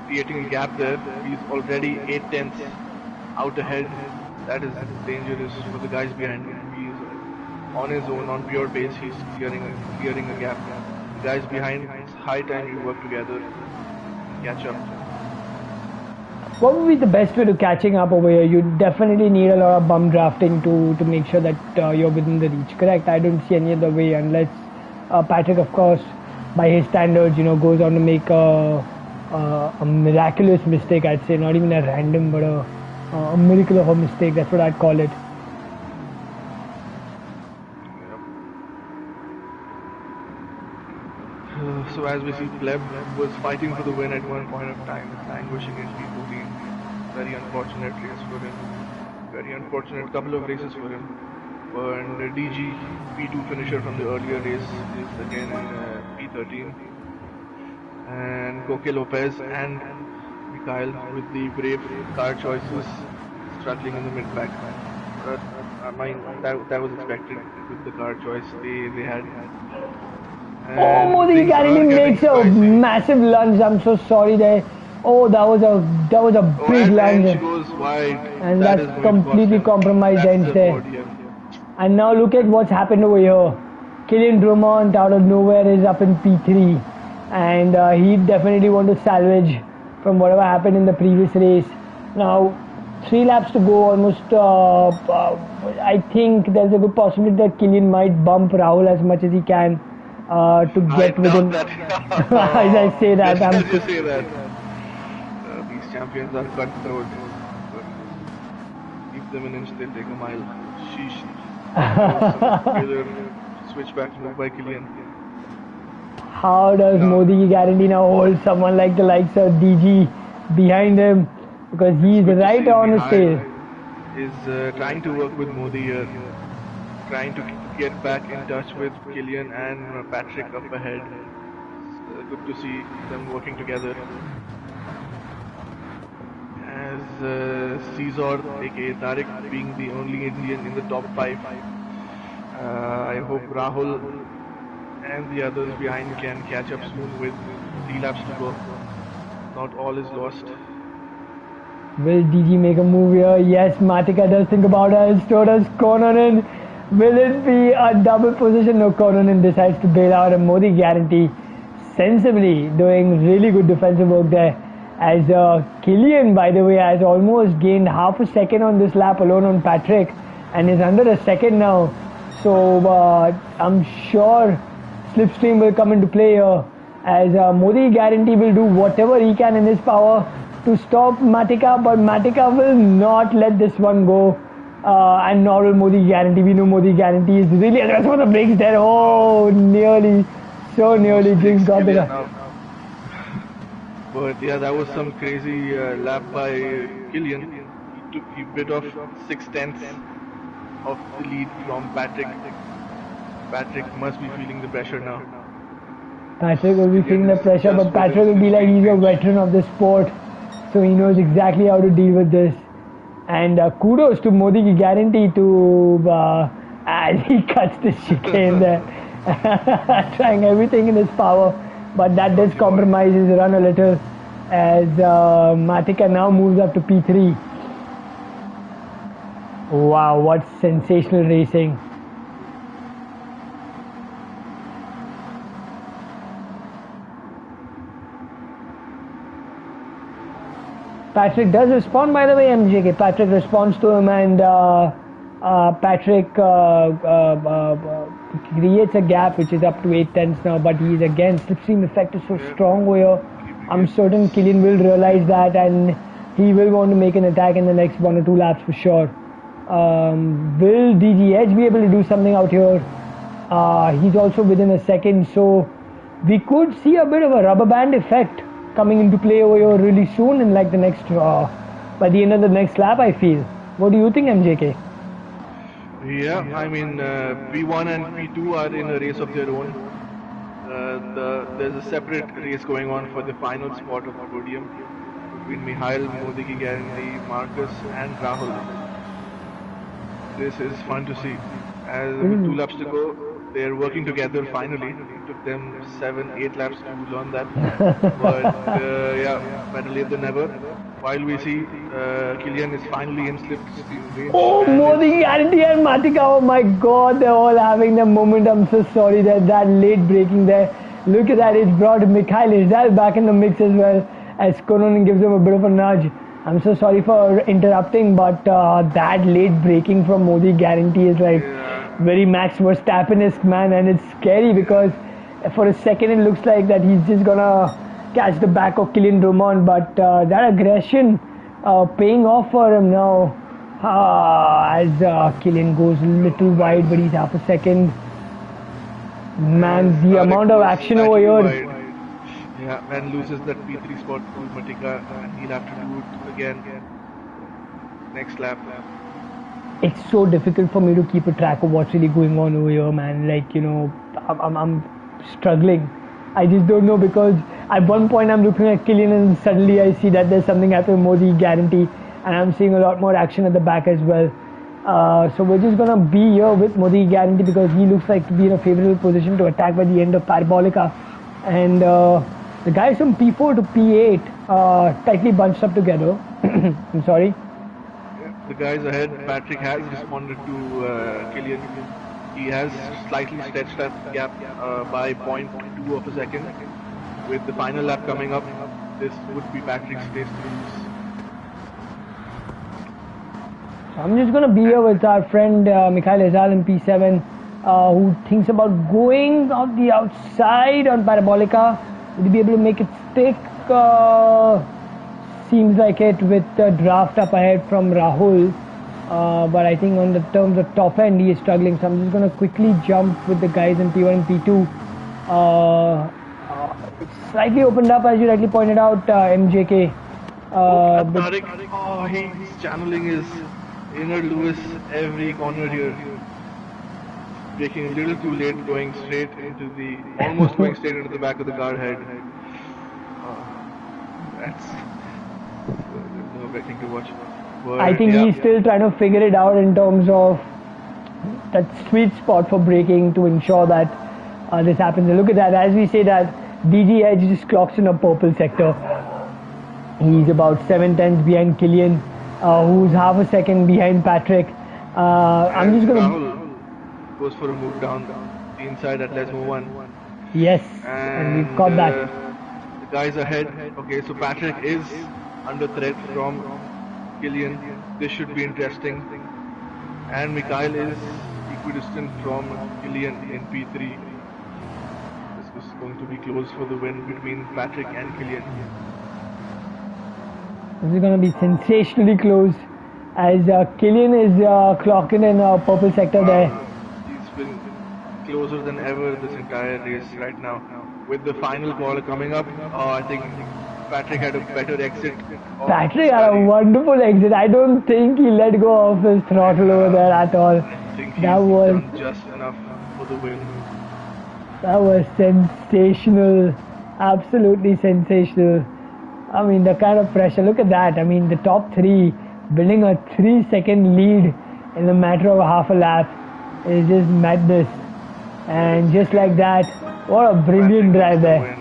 S2: creating a gap there. He's already 8/10 out ahead. That is dangerous for the guys behind him. He's on his own, on pure pace. He's clearing a gap. The guys behind, it's high time you work together, catch up.
S1: What would be the best way to catching up over here? You definitely need a lot of bum drafting to make sure that you're within the reach. Correct? I don't see any other way unless Patrick, of course, by his standards, goes on to make a miraculous mistake. I'd say not even a random, but a miracle of a mistake. That's what I'd call it.
S2: So as we see, Pleb was fighting for the win at one point of time, languishing in P14. Very unfortunate race for him. Very unfortunate couple of races for him. And DG, P2 finisher from the earlier race, is again in P13. And Coque Lopez and Mikhail with the brave car choices struggling in the mid-pack. But that was expected with the car choice they had.
S1: Oh, Modi Guarantee makes a massive lunge. I'm so sorry there. Oh, that was a big lunge.
S2: And she goes wide.
S1: And that's completely compromised ends there. And now look at what's happened over here. Kylian Drummond out of nowhere is up in P3. And he definitely want to salvage from whatever happened in the previous race. Now, 3 laps to go almost. I think there's a good possibility that Kylian might bump Rahul as much as he can. To get within. As I say that,
S2: you say that. These champions are cutthroat. Keep them an inch, they'll take a mile. Sheesh. Switchback move by Kylian.
S1: How does Modi Guarantee now hold someone like the likes of DG behind him? Because he's right on his tail.
S2: Is trying to work with Modi here. Trying to get back in touch with Kylian and Patrick up ahead. It's good to see them working together. As Caesar, aka Tariq, being the only Indian in the top 5. I hope Rahul and the others behind can catch up soon with 3 laps to go. Not all is lost.
S1: Will DG make a move here? Yes, Matika does think about it. So does Kononen. Will it be a double position? No, Kononen decides to bail out, and Modi Guarantee sensibly doing really good defensive work there. As Kylian, by the way, has almost gained half a second on this lap alone on Patrick and is under a second now. So I'm sure Slipstream will come into play here, as Modi Guarantee will do whatever he can in his power to stop Matika, but Matika will not let this one go. And nor will Modi Guarantee. We know Modi Guarantee is really aggressive for the brakes there. Oh, nearly, so nearly. Jinx got the.
S2: But yeah, that was some crazy lap by Kylian. He bit off 6/10 of the lead from Patrick. Patrick must be feeling the pressure now.
S1: Patrick will be feeling the pressure, but Patrick will be like he's a veteran of the sport, so he knows exactly how to deal with this. And kudos to Modi Guarantee to as he cuts the chicane there, trying everything in his power, but that does compromise his run a little, as Matika now moves up to P3. Wow, what sensational racing. Patrick does respond, by the way, MJK. Patrick responds to him, and Patrick creates a gap which is up to 8 tenths now, but he's again, slipstream effect is so strong here. I'm certain Killian will realize that, and he will want to make an attack in the next 1 or 2 laps for sure. Will DG Edge be able to do something out here? He's also within a second, so we could see a bit of a rubber band effect coming into play over here really soon in like the next, by the end of the next lap, I feel. What do you think, MJK?
S2: Yeah, I mean, P1 and P2 are in a race of their own. There's a separate race going on for the final spot of the podium between Mikhail, Modiki Guarantee, Marcus and Rahul. This is fun to see. As with 2 laps to go, they're working together finally. It took them 7-8 laps to learn that. But yeah, better late than never. While we see Killian is finally in slipstream range.
S1: Oh, Modi, Guarantee and Matika, oh my god, they're all having the moment. I'm so sorry that late braking there. Look at that, it's brought Mikhail Isdal back in the mix as well, as Kononen gives him a bit of a nudge. I'm so sorry for interrupting, but that late braking from Modi Guarantee is like very Max Verstappen-esque, man, and it's scary because for a second it looks like that he's just gonna catch the back of Killian Drummond, but that aggression paying off for him now as Killian goes a little wide, but he's half a second. Man, the amount of action over here.
S2: Wide. Yeah, and loses that P3 spot to Matika, and he'll have to do it again next lap.
S1: It's so difficult for me to keep a track of what's really going on over here, man. Like, you know, I'm struggling. I just don't know, because at one point I'm looking at Killian and suddenly I see that there's something happening with Modi Guarantee, and I'm seeing a lot more action at the back as well. So we're just gonna be here with Modi Guarantee because he looks like to be in a favorable position to attack by the end of Parabolica, and the guys from P4 to P8 tightly bunched up together. I'm sorry.
S2: The guys ahead, Patrick has responded to Killian. He has slightly stretched that gap by 0.2 of a second. With the final lap coming up, this would be Patrick's race to lose.
S1: I'm just going to be here with our friend Mikhail Ezal in P7, who thinks about going out the outside on Parabolica. Would he be able to make it stick? Seems like it with the draft up ahead from Rahul. But I think on the terms of top end, he is struggling. So I'm just going to quickly jump with the guys in P1 and P2. It's slightly opened up, as you rightly pointed out, MJK.
S2: He's channeling his inner Lewis every corner here. Braking a little too late, going straight into almost going straight into the back of the car head. That's nerve-wracking to watch. But
S1: I think he's still trying to figure it out in terms of that sweet spot for braking to ensure that this happens. And look at that, as we say that DG Edge just clocks in a purple sector. He's about 7 tenths behind Killian, who's half a second behind Patrick. I'm just going
S2: to goes for a move down the inside at let's move on.
S1: Yes, and we've got that.
S2: The guys ahead. Okay, so Patrick is under threat from Killian. This should be interesting. And Mikhail is equidistant from Killian in P3. This is going to be close for the win between Patrick and Killian.
S1: This is going to be sensationally close, as Killian is clocking in a purple sector there.
S2: He's been closer than ever this entire race right now. With the final call coming up, I think Patrick had a better exit.
S1: Patrick had a wonderful exit. I don't think he let go of his throttle over there at all.
S2: I think he's done just enough for the win.
S1: That was sensational. Absolutely sensational. I mean, the kind of pressure. Look at that. I mean, the top three building a 3-second lead in a matter of half a lap is just madness. And just like that, what a brilliant drive there.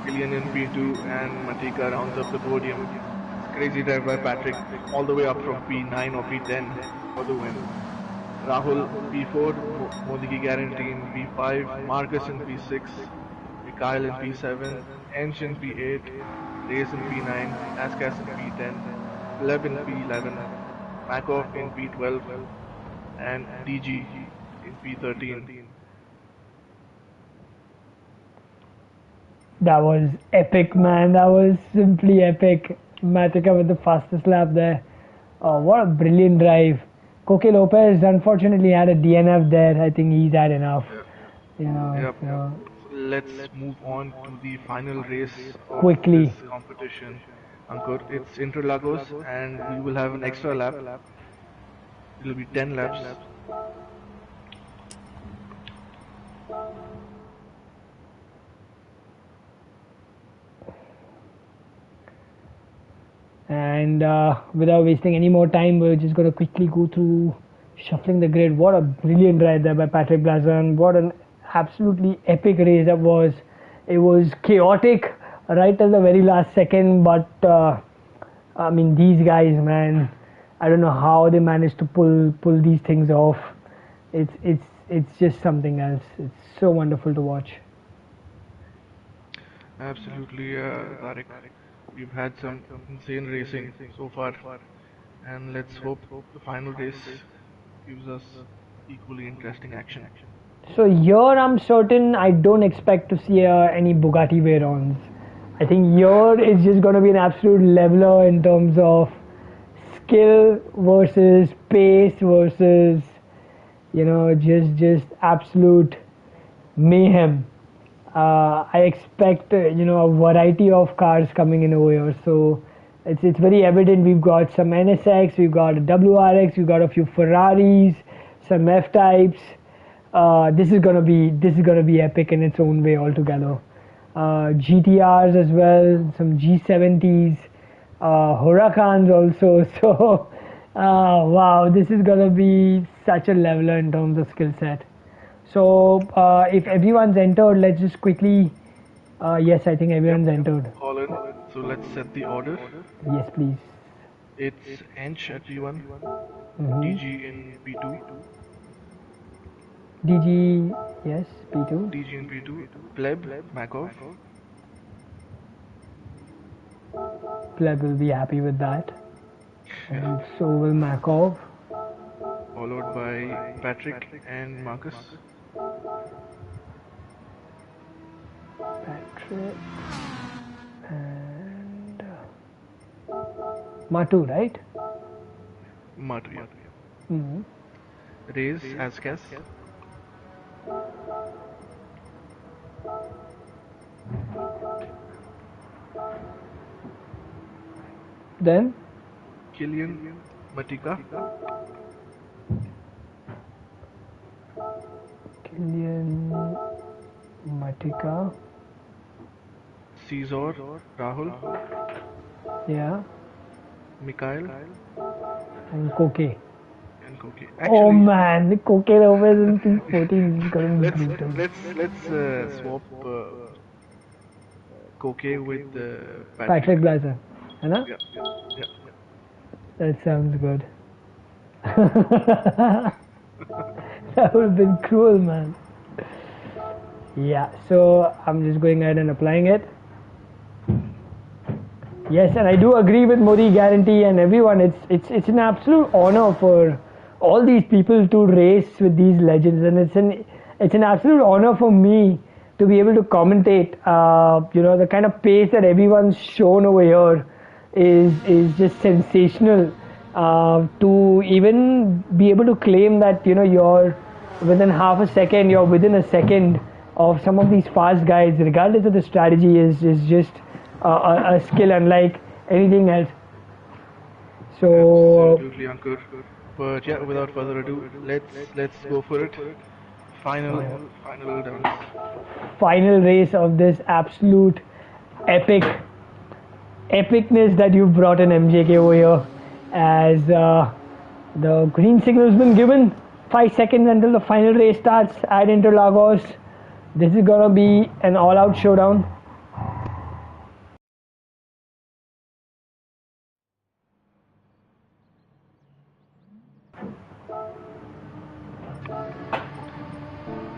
S2: Killian in P2 and Matika rounds up the podium. It's crazy drive by Patrick, all the way up from P9 or P10 for the win. Rahul P4, Modiki Guarantee in P5, Marcus in P6, Mikhail in P7, Ench in P8, Race in P9, Askas in P10, Pleb in P11, Makov in P12, and DG in P13.
S1: That was epic, man. That was simply epic. Matica with the fastest lap there. Oh, what a brilliant drive. Coque Lopez unfortunately had a DNF there. I think he's had enough.
S2: Yep.
S1: So
S2: Let's move on to the final race of
S1: quickly.
S2: this competition. Ankur, it's Interlagos and we will have an extra lap. It will be 10 laps.
S1: And without wasting any more time, we're just going to quickly go through shuffling the grid. What a brilliant ride there by Patrick Blazon. What an absolutely epic race that was. It was chaotic right at the very last second, but I mean, these guys, man, I don't know how they managed to pull these things off. It's just something else. It's so wonderful to watch.
S2: Absolutely, Tarek. We've had some insane racing so far, and let's hope the final race gives us equally interesting action.
S1: So here I'm certain I don't expect to see any Bugatti Veyrons. I think here it's just going to be an absolute leveler in terms of skill versus pace versus just absolute mayhem. I expect a variety of cars coming in over here. So it's very evident. We've got some NSX, we've got a WRX, we've got a few Ferraris, some F types. This is gonna be epic in its own way altogether. GTRs as well, some G70s, Huracans also. So wow, this is gonna be such a leveler in terms of skill set. So if everyone's entered, let's just quickly. Yes, I think everyone's entered.
S2: All in. So let's set the order.
S1: Yes, please.
S2: It's Ench at P1, DG in P2,
S1: DG, yes, P2.
S2: DG in P2, Pleb, Makov,
S1: Pleb will be happy with that. And so will Makov.
S2: followed by Patrick and Marcus.
S1: Patrick and Matu, right?
S2: Matu, yeah.
S1: Mm-hmm.
S2: Reyes, Askas,
S1: Then
S2: Killian, Matika,
S1: Killian, Matika,
S2: Caesar, Rahul,
S1: yeah,
S2: Mikhail,
S1: and Koke.
S2: and Koke.
S1: Oh man, the Koke Lopez in P14 is going to be brutal.
S2: let's swap Koke with
S1: Patrick Blazer,
S2: Yeah.
S1: That sounds good. That would have been cruel, man. Yeah, so I'm just going ahead and applying it. Yes, and I do agree with Modi Guarantee and everyone. It's an absolute honor for all these people to race with these legends, and it's an absolute honor for me to be able to commentate. The kind of pace that everyone's shown over here is just sensational. To even be able to claim that you're within half a second, you're within a second of some of these fast guys, regardless of the strategy, is just a skill unlike anything else. So
S2: Absolutely, Ankur. But yeah, without further ado, let's go for it. Final dance.
S1: final race of this absolute epicness that you've brought in MJK over here, as the green signal has been given. 5 seconds until the final race starts at Interlagos. This is gonna be an all-out showdown.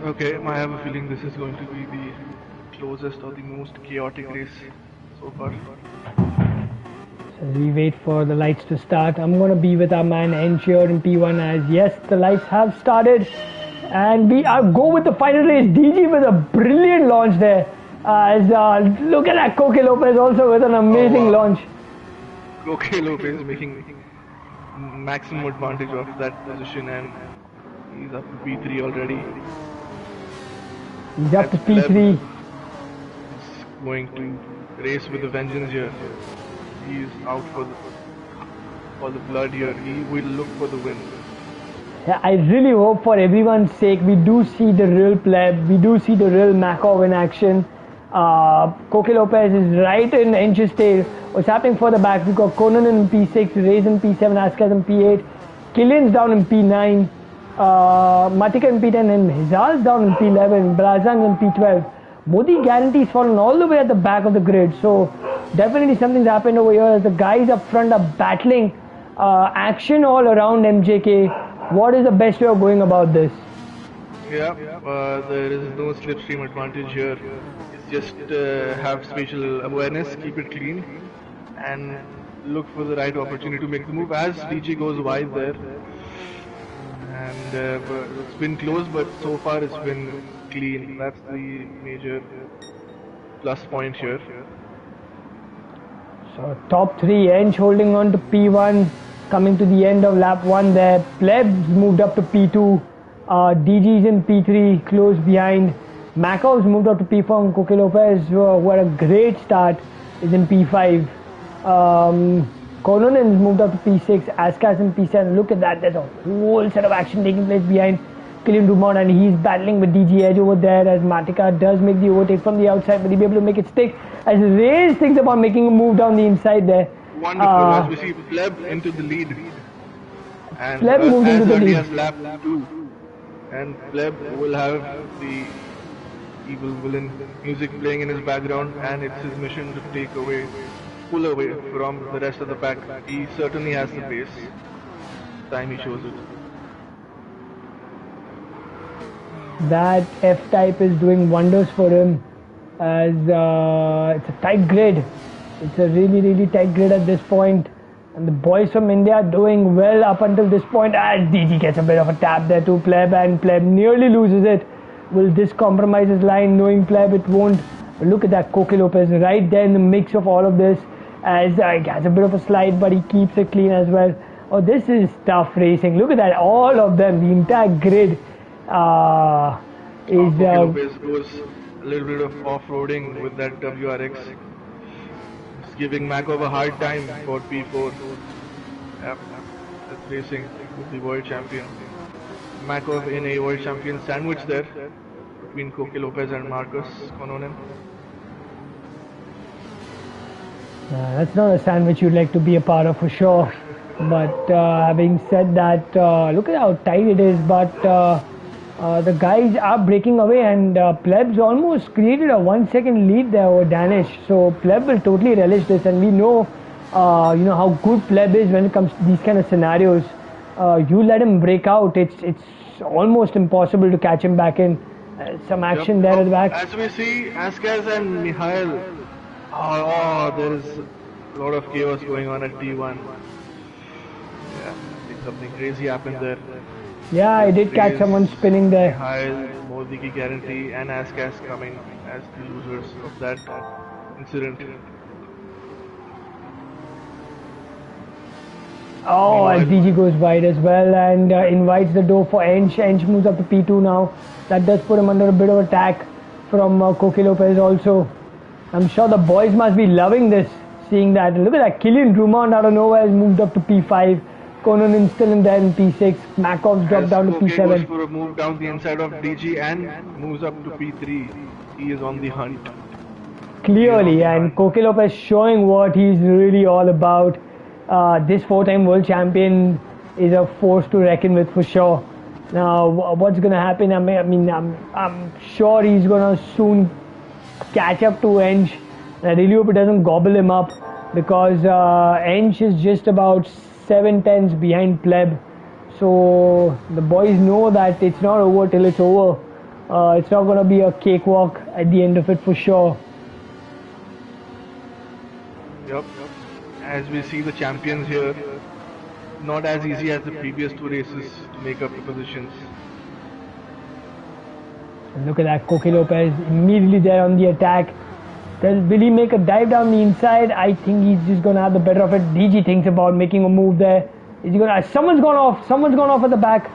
S2: Okay, I have a feeling this is going to be the closest or the most chaotic race so far.
S1: We wait for the lights to start. I'm going to be with our man Ench here in P1 as yes, the lights have started. And we go with the final race. DG with a brilliant launch there. Look at that, Coque Lopez also with an amazing launch.
S2: Coque Lopez making maximum advantage of that position, and he's up to P3 already.
S1: He's up to P3.
S2: He's going to race with a vengeance here. He's out for the blood here. He will look for the win.
S1: Yeah, I really hope for everyone's sake we do see the real Pleb, we do see the real Makov in action. Coque Lopez is right in Ench's tail. What's happening further back? We've got Conan in P6, Reyes in P7, Askas in P8, Killian's down in P9, Matika in P10, and Hizal's down in P11, Brazang in P12. Modi guarantees fallen all the way at the back of the grid. So definitely something's happened over here as the guys up front are battling. Action all around MJK. What is the best way of going about this?
S2: Yeah, there is no slipstream advantage here. It's just have spatial awareness, keep it clean, and look for the right opportunity to make the move as DJ goes wide there. And it's been close, but so far it's been clean. That's the major plus point here.
S1: So top 3, Ench holding on to P1, coming to the end of lap 1 there. Plebs moved up to P2, DG's in P3, close behind. Makov's moved up to P4, and Coque Lopez, who had a great start, is in P5. Kononen's moved up to P6, Askas in P7. Look at that, there's a whole set of action taking place behind Killian Dumont, and he's battling with DG Edge over there as Matika does make the overtake from the outside, but he'll be able to make it stick as Reyes thinks about making a move down the inside there.
S2: Wonderful, as we see Pleb into the lead. And
S1: Pleb moved into the lead.
S2: As lap 2. And Pleb will have the evil villain music playing in his background, and it's his mission to pull away from the rest of the pack. He certainly has the pace. Time he shows it.
S1: That F-type is doing wonders for him as it's a tight grid. It's a really tight grid at this point. And the boys from India are doing well up until this point as DG gets a bit of a tap there to Pleb, and Pleb nearly loses it. Will this compromise his line? Knowing Pleb, it won't. But look at that, Coque Lopez right there in the mix of all of this as he has a bit of a slide, but he keeps it clean as well. Oh, this is tough racing. Look at that, all of them, the entire grid is...
S2: Lopez goes a little bit of off-roading with that WRX. It's giving Makov a hard time for P4. Yep, that's racing with the world champion. Makov in a world champion sandwich there between Coque Lopez and Marcus Kononen.
S1: That's not a sandwich you'd like to be a part of for sure. But having said that, look at how tight it is. But the guys are breaking away, and Pleb's almost created a 1 second lead there over Danish. So Pleb will totally relish this, and we know, how good Pleb is when it comes to these kind of scenarios. You let him break out, it's almost impossible to catch him back in. Some action there at the back.
S2: As we see, Askas and Mihail. There is a lot of chaos going on at T1. Yeah, I think something crazy happened there.
S1: Yeah, I did catch someone spinning there.
S2: Mihail, Modi ki guarantee, and Askas coming as the losers of that incident.
S1: Oh, as DG goes wide as well and invites the door for Ench. Ench moves up to P2 now. That does put him under a bit of attack from Coque Lopez also. I'm sure the boys must be loving this, seeing that. And look at that, Killian Drummond out of nowhere has moved up to P5. Kononen's still in there in P6. Makov's dropped down to P7.
S2: Goes for a move down the inside of DG and moves up to P3. He is on the hunt.
S1: Clearly, and Coque Lopez showing what he's really all about. This 4-time world champion is a force to reckon with for sure. Now, what's going to happen? I'm sure he's going to soon catch up to Ench. I really hope it doesn't gobble him up, because Ench is just about 7/10 behind Pleb. So the boys know that it's not over till it's over. It's not going to be a cakewalk at the end of it for sure.
S2: Yep. as we see the champions here, not as easy as the previous two races to make up the positions.
S1: Look at that, Coque Lopez immediately there on the attack. Will he make a dive down the inside? I think he's just going to have the better of it. DG thinks about making a move there. Is he going to... Someone's gone off at the back.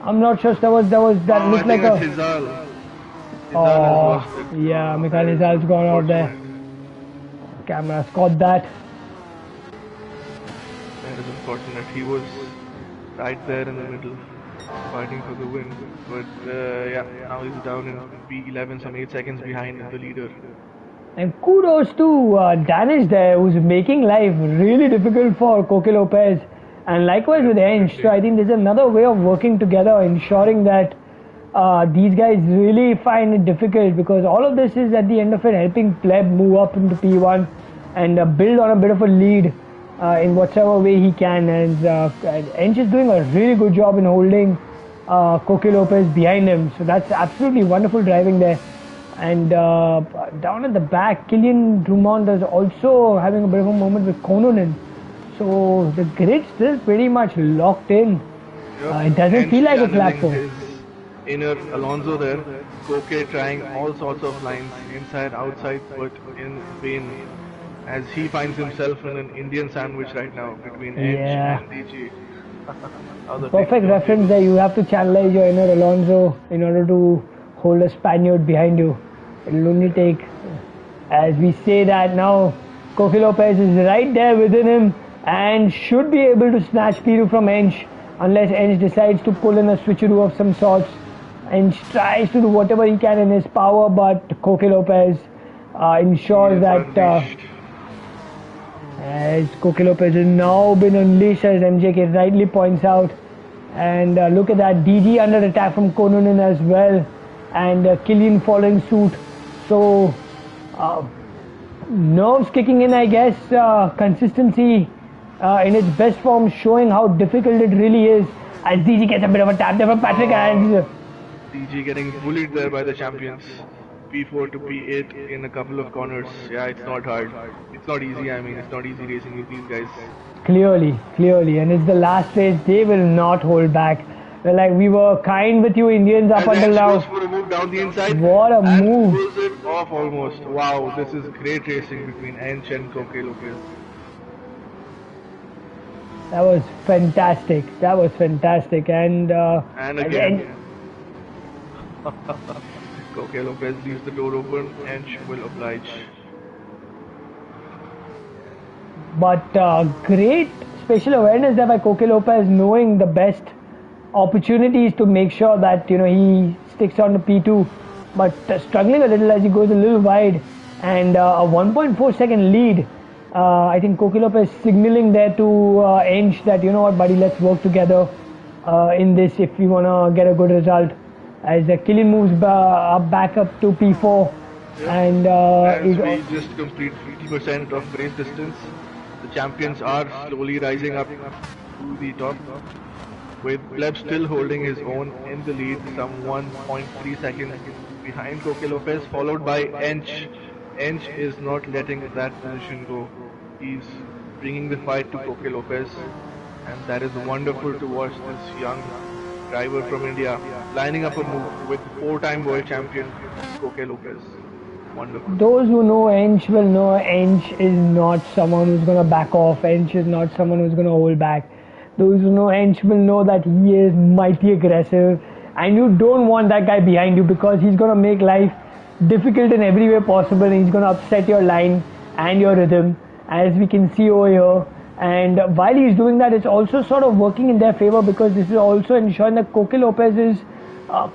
S1: I'm not sure. That looked like a...
S2: Hizal.
S1: Oh, yeah, Mikhail Hizal's gone out there. Camera's caught that.
S2: That is unfortunate. He was right there in the middle, fighting for the win. But yeah, now he's down in P11, some 8 seconds behind the leader.
S1: And kudos to Danish there, who's making life really difficult for Coque Lopez. And likewise with Ensch. So I think there's another way of working together, ensuring that these guys really find it difficult, because all of this is at the end of it helping Pleb move up into P1 and build on a bit of a lead in whatever way he can. And Ensch is doing a really good job in holding Coque Lopez behind him. So that's absolutely wonderful driving there. And down at the back, Kilian Drummond is also having a bit of a moment with Kononen. So the grid's still pretty much locked in.
S2: Yep.
S1: It doesn't feel like it's lap 4.
S2: His inner Alonso there, Coque trying all sorts of lines, inside, outside, but in vain, as he finds himself in an Indian sandwich right now between Ensch and DG.
S1: Perfect reference there. You have to channelize your inner Alonso in order to hold a Spaniard behind you. It'll only take, as we say that now, Coque Lopez is right there within him and should be able to snatch P2 from Ensch, unless Ensch decides to pull in a switcheroo of some sorts. Ensch tries to do whatever he can in his power, but Coque Lopez ensures that as Coque Lopez has now been unleashed, as MJK rightly points out. And look at that, DG under attack from Kononen as well, and Kilian following suit. So nerves kicking in, I guess. Consistency in its best form, showing how difficult it really is, as DG gets a bit of a tap there from Patrick. And
S2: DG getting bullied there by the champions. P4 to P8 in a couple of corners. Yeah, it's not hard. It's not easy. I mean, it's not easy racing with these guys.
S1: Clearly. And it's the last race. They will not hold back. They're like, we were kind with you Indians up until now.
S2: For a move down the inside.
S1: What a move.
S2: Pulls it off almost. Wow, this is great racing between Ensch and Coque Lopez.
S1: That was fantastic. And
S2: again. Coque Lopez leaves the door open. Ensch will oblige.
S1: But great spatial awareness there by Coque Lopez, knowing the best opportunities to make sure that he sticks on to P2, but struggling a little as he goes a little wide, and a 1.4 second lead. I think Coque Lopez signaling there to Ensch that, you know what, buddy, let's work together in this if we want to get a good result. As Kilian moves back up to P4.
S2: Yep.
S1: And
S2: as we just complete 50% of race distance, the champions are slowly rising up to the top, with Pleb still holding his own in the lead, some 1.3 seconds behind Coque Lopez, followed by Ensch. Ensch is not letting that position go. He's bringing the fight to Coque Lopez, and that is wonderful to watch this young driver from India lining up a move with 4-time world champion Coque Lopez. Wonderful.
S1: Those who know Ensch will know Ensch is not someone who's going to back off. Ensch is not someone who's going to hold back. Those who know Ensch will know that he is mighty aggressive, and you don't want that guy behind you, because he's going to make life difficult in every way possible, and he's going to upset your line and your rhythm, as we can see over here. And while he's doing that, it's also sort of working in their favor, because this is also ensuring that Coque Lopez is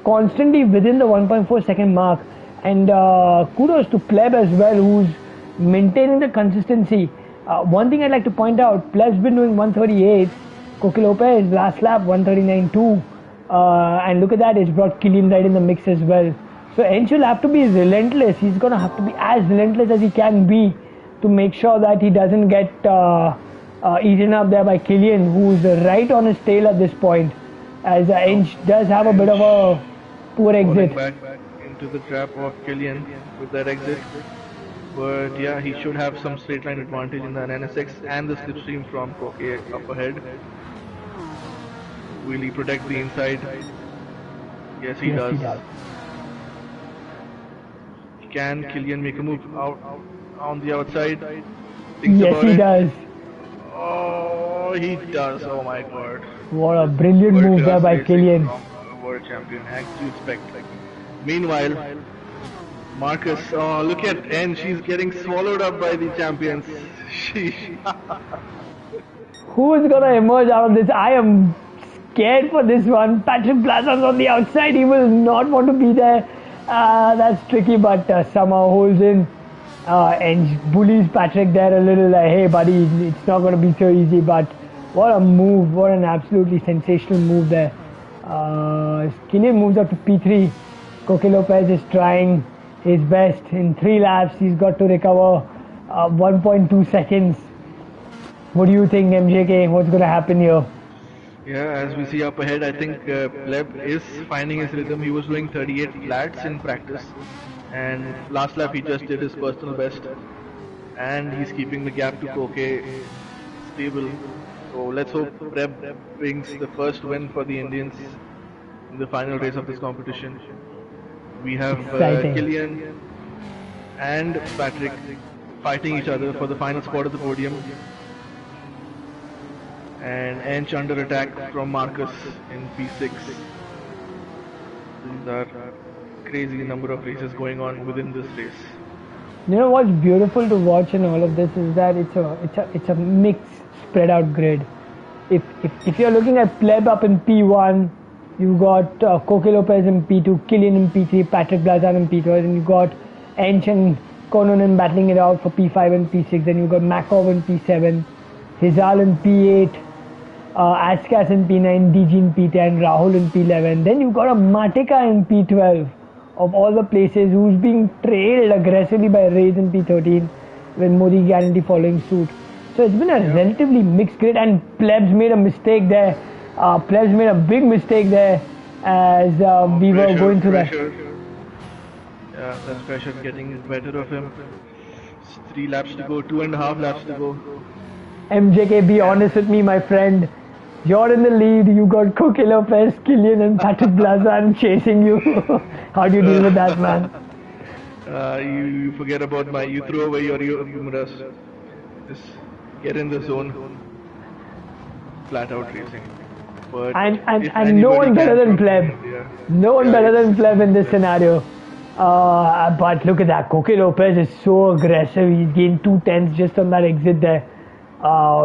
S1: constantly within the 1.4 second mark. And kudos to Pleb as well, who's maintaining the consistency. One thing I'd like to point out, Pleb's been doing 138, Coque Lopez last lap 139.2, and look at that, it's brought Kilian right in the mix as well. So Ensch will have to be relentless. He's going to have to be as relentless as he can be to make sure that he doesn't get eaten up there by Kilian, who's right on his tail at this point, as Ensch does have a bit of a poor exit.
S2: Back into the trap of Kilian with that exit. But yeah, he should have some straight line advantage in the NSX and the slipstream from Koke up ahead. Will he protect the inside? Yes, he does. Can Killian make a move out on the outside? Thinks
S1: Yes,
S2: about
S1: he
S2: it.
S1: does.
S2: Oh, he does. Oh my god.
S1: What a brilliant
S2: World
S1: move there
S2: class
S1: by
S2: racing
S1: Killian.
S2: from a world champion, as you expect. Meanwhile, Marcus, oh look at N, she's getting swallowed up by the champions.
S1: Who is gonna emerge out of this? I am scared for this one. Patrick Blazon's on the outside. He will not want to be there. That's tricky, but somehow holds in and bullies Patrick there a little. Like, hey, buddy, it's not gonna be so easy. But what a move! What an absolutely sensational move there. Killian moves up to P3. Koke Lopez is trying his best. In 3 laps, he's got to recover 1.2 seconds. What do you think, MJK? What's going to happen here?
S2: Yeah, as we see up ahead, I think Pleb is finding his rhythm. He was doing 38 flats in practice, and last lap he just did his personal best, and he's keeping the gap to Koke stable. So let's hope Pleb brings the first win for the Indians in the final race of this competition. We have Killian and Patrick fighting each other for the final spot of the podium. And Ench under attack from Marcus in P6. These are crazy number of races going on within this race.
S1: You know what's beautiful to watch in all of this is that it's a mixed, spread out grid. If you're looking at Pleb up in P1, you've got Koke Lopez in P2, Killian in P3, Patrick Blazon in P2, and you've got Ench and Kononen battling it out for P5 and P6. Then you've got Makov in P7, Hizal in P8. Askas in P9, DG in P10, Rahul in P11. Then you've got a Matika in P12 of all the places who's being trailed aggressively by Reyes in P13 with Modi Guarantee following suit. So it's been a relatively mixed grid, and Plebs made a mistake there. Plebs made a big mistake there as we were going through that.
S2: Yeah, that's pressure getting better of him. 3 laps to go, 2.5 laps to go.
S1: MJK, be honest with me, my friend. You're in the lead. You got Koke Lopez, Killian, and Patrick Blazon chasing you. How do you deal with that, man?
S2: You forget about you throw away your humorous. Just get in the zone. Flat out racing. But
S1: and no one better than Pleb. No one better than Pleb in this scenario. But look at that. Koke Lopez is so aggressive. He's gained 2/10 just on that exit there.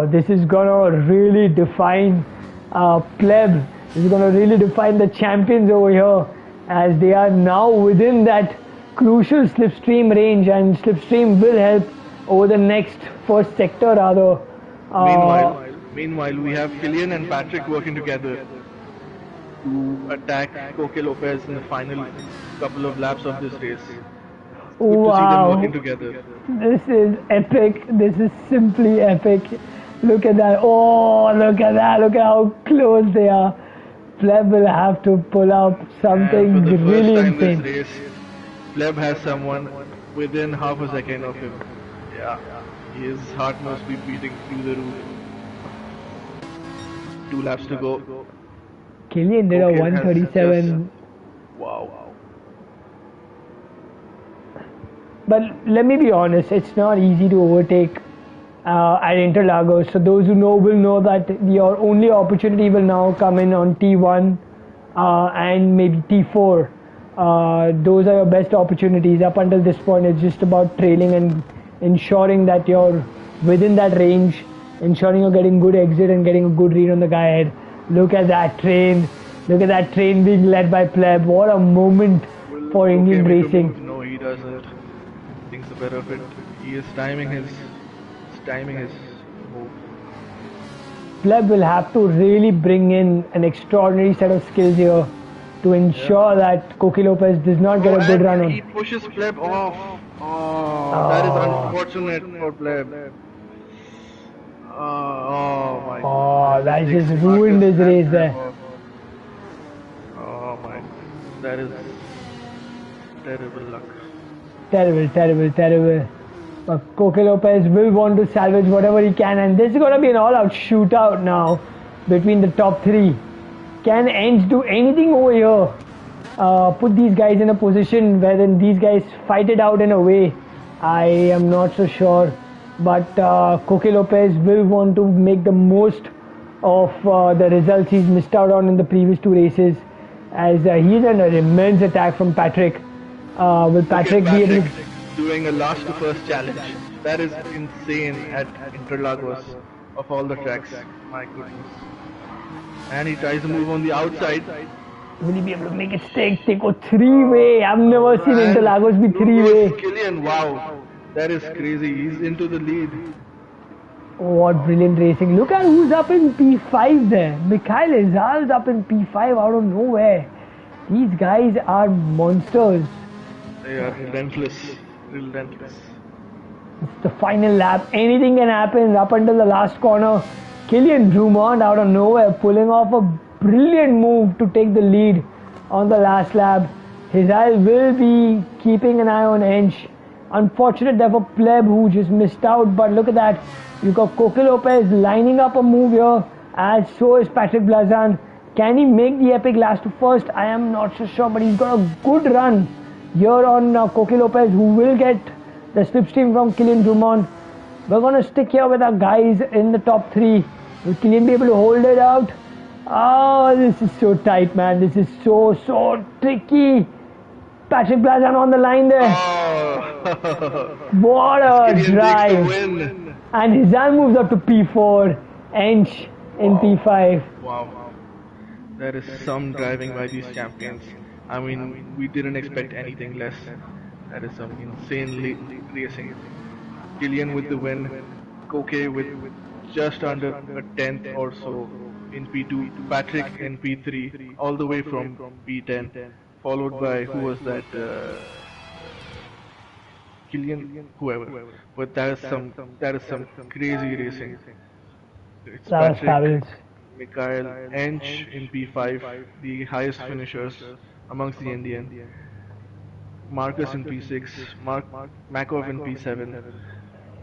S1: This is gonna really define Pleb. This is gonna really define the champions over here, as they are now within that crucial slipstream range, and slipstream will help over the next first sector rather.
S2: Meanwhile, we have Killian and Patrick working together to attack Koke Lopez in the final couple of laps of this race. Good to see them working together.
S1: This is epic. This is simply epic. Look at that. Oh, look at that. Look at how close they are. Pleb will have to pull up something
S2: and for the
S1: really
S2: first time
S1: insane.
S2: This race, Pleb has someone within half a second of him. Yeah, his heart must be beating through the roof. 2 laps to go.
S1: Killian did a 137.
S2: Wow.
S1: But let me be honest, it's not easy to overtake at Interlagos. So those who know will know that your only opportunity will now come in on T1 and maybe T4. Those are your best opportunities. Up until this point, it's just about trailing and ensuring that you're within that range, ensuring you're getting good exit and getting a good read on the guy ahead. Look at that train. Look at that train being led by Pleb. What a moment for Indian racing.
S2: No, he doesn't. Thinks the better of it. He is timing his move.
S1: Pleb will have to really bring in an extraordinary set of skills here to ensure that Koke Lopez does not get a good run on.
S2: He pushes Pleb off. That is unfortunate for Pleb. Oh my God.
S1: That just ruined his race there.
S2: Oh my, that is terrible luck.
S1: Terrible. But Coque Lopez will want to salvage whatever he can, and this is going to be an all-out shootout now between the top three. Can Enge do anything over here? Put these guys in a position where then these guys fight it out in a way. I am not so sure, but Coque Lopez will want to make the most of the results he's missed out on in the previous two races, as he's under immense attack from Patrick. Will Patrick be able to...
S2: doing a last to first challenge? That is insane at Interlagos of all the tracks. My goodness. And he tries to move on the outside.
S1: Will he be able to make it stick? They go three-way. I've never seen Interlagos be three-way.
S2: Kilian, wow. That is crazy. He's into the lead.
S1: What brilliant racing. Look at who's up in P5 there. Mikhail Izal's up in P5 out of nowhere. These guys are monsters.
S2: They are relentless. Relentless.
S1: It's the final lap. Anything can happen up until the last corner. Kilian Drummond out of nowhere pulling off a brilliant move to take the lead on the last lap. Hizal will be keeping an eye on Enge. Unfortunate there for Pleb who just missed out, but look at that. You got Coque Lopez lining up a move here, as so is Patrick Blazan. Can he make the epic last to first? I am not so sure, but he's got a good run here on Coque Lopez, who will get the slipstream from Kilian Drummond. We're going to stick here with our guys in the top three. Will Kilian be able to hold it out? Oh, this is so tight, man. This is so tricky. Patrick Blazan on the line there.
S2: Oh.
S1: What a drive. And Hizan moves up to P4. Enge in P5.
S2: Wow. That is some driving by these champions. I mean, we didn't expect anything less. That is some insane racing. Kilian with the win. Coque with just under a tenth or so in P2. Patrick in P3. All the way from P10. Followed by, who was that? Kilian, whoever. But that is some crazy racing. It's
S1: That was fabulous.
S2: Mikhail, Enge in P5, the highest finishers amongst the Indian. Marcus in P6, Makov in P7,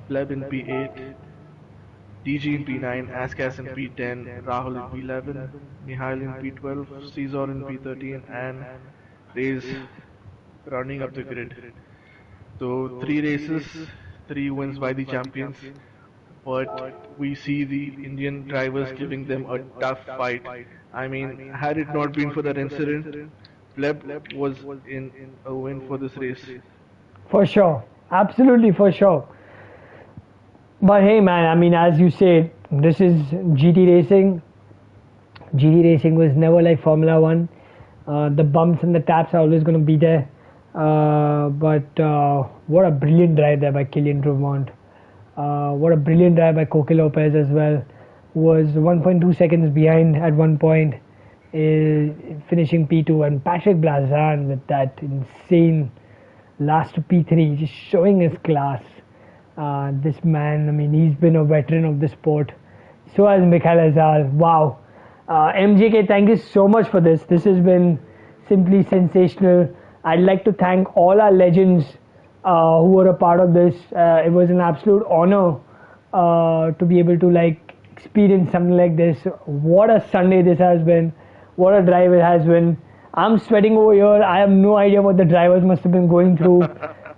S2: Pleb in P8, DG in P9, Askas in P10, Rahul in P11, Mihail in P12, Caesar in P13, and Reyes running up the grid. So 3 races, 3 wins by the champions, but we see the Indian drivers giving them a tough fight. I mean, had it not been for that incident, Pleb was in a win for this race.
S1: For sure. Absolutely, for sure. But hey, man, I mean, as you said, this is GT racing. GT racing was never like Formula 1. The bumps and the taps are always going to be there. But what a brilliant drive there by Kilian Drummond. What a brilliant drive by Coque Lopez as well. Was 1.2 seconds behind at one point, finishing P2. And Patrick Blazan with that insane last to P3, just showing his class. This man, I mean, he's been a veteran of the sport. So has Mikhail Izal. Wow. MJK, thank you so much for this. This has been simply sensational. I'd like to thank all our legends who were a part of this. It was an absolute honor to be able to experience something like this. What a Sunday this has been. What a drive it has been. I'm sweating over here. I have no idea what the drivers must have been going through.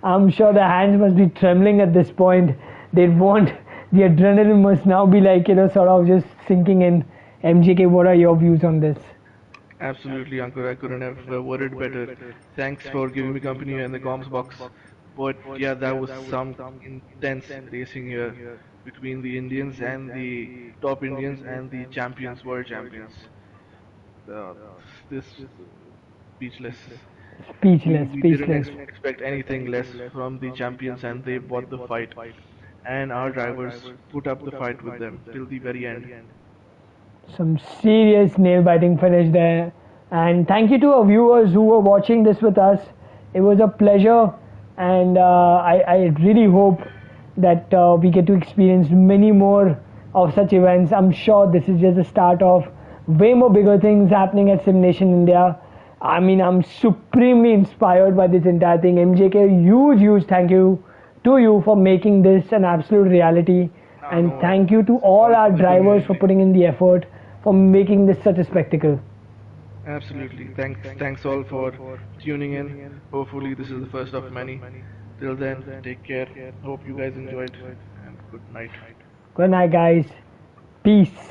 S1: I'm sure their hands must be trembling at this point. The adrenaline must now be sort of just sinking in. MJK, what are your views on this?
S2: Absolutely, Ankur. I couldn't have worded better. Thanks for giving me company in the comms box. But yeah, that was some intense racing here between the Indians and the top Indians and the champions, world champions. This speechless. We didn't expect anything less from the champions, and they bought the fight. And our drivers put up the fight with them till the very end.
S1: Some serious nail-biting finish there. And thank you to our viewers who were watching this with us. It was a pleasure, and I really hope that we get to experience many more of such events. I'm sure this is just the start of way more bigger things happening at Sim Nation India. I mean, I'm supremely inspired by this entire thing. MJK, huge thank you to to you for making this an absolute reality. And
S2: No,
S1: thank you to
S2: it's
S1: all
S2: all
S1: our
S2: for the
S1: drivers for
S2: community.
S1: putting in the effort for making this such a spectacle.
S2: Absolutely. Thanks all for tuning in. Hopefully this is the first of many. Till then, take care. Hope you guys enjoyed and good night.
S1: Good night, guys. Peace.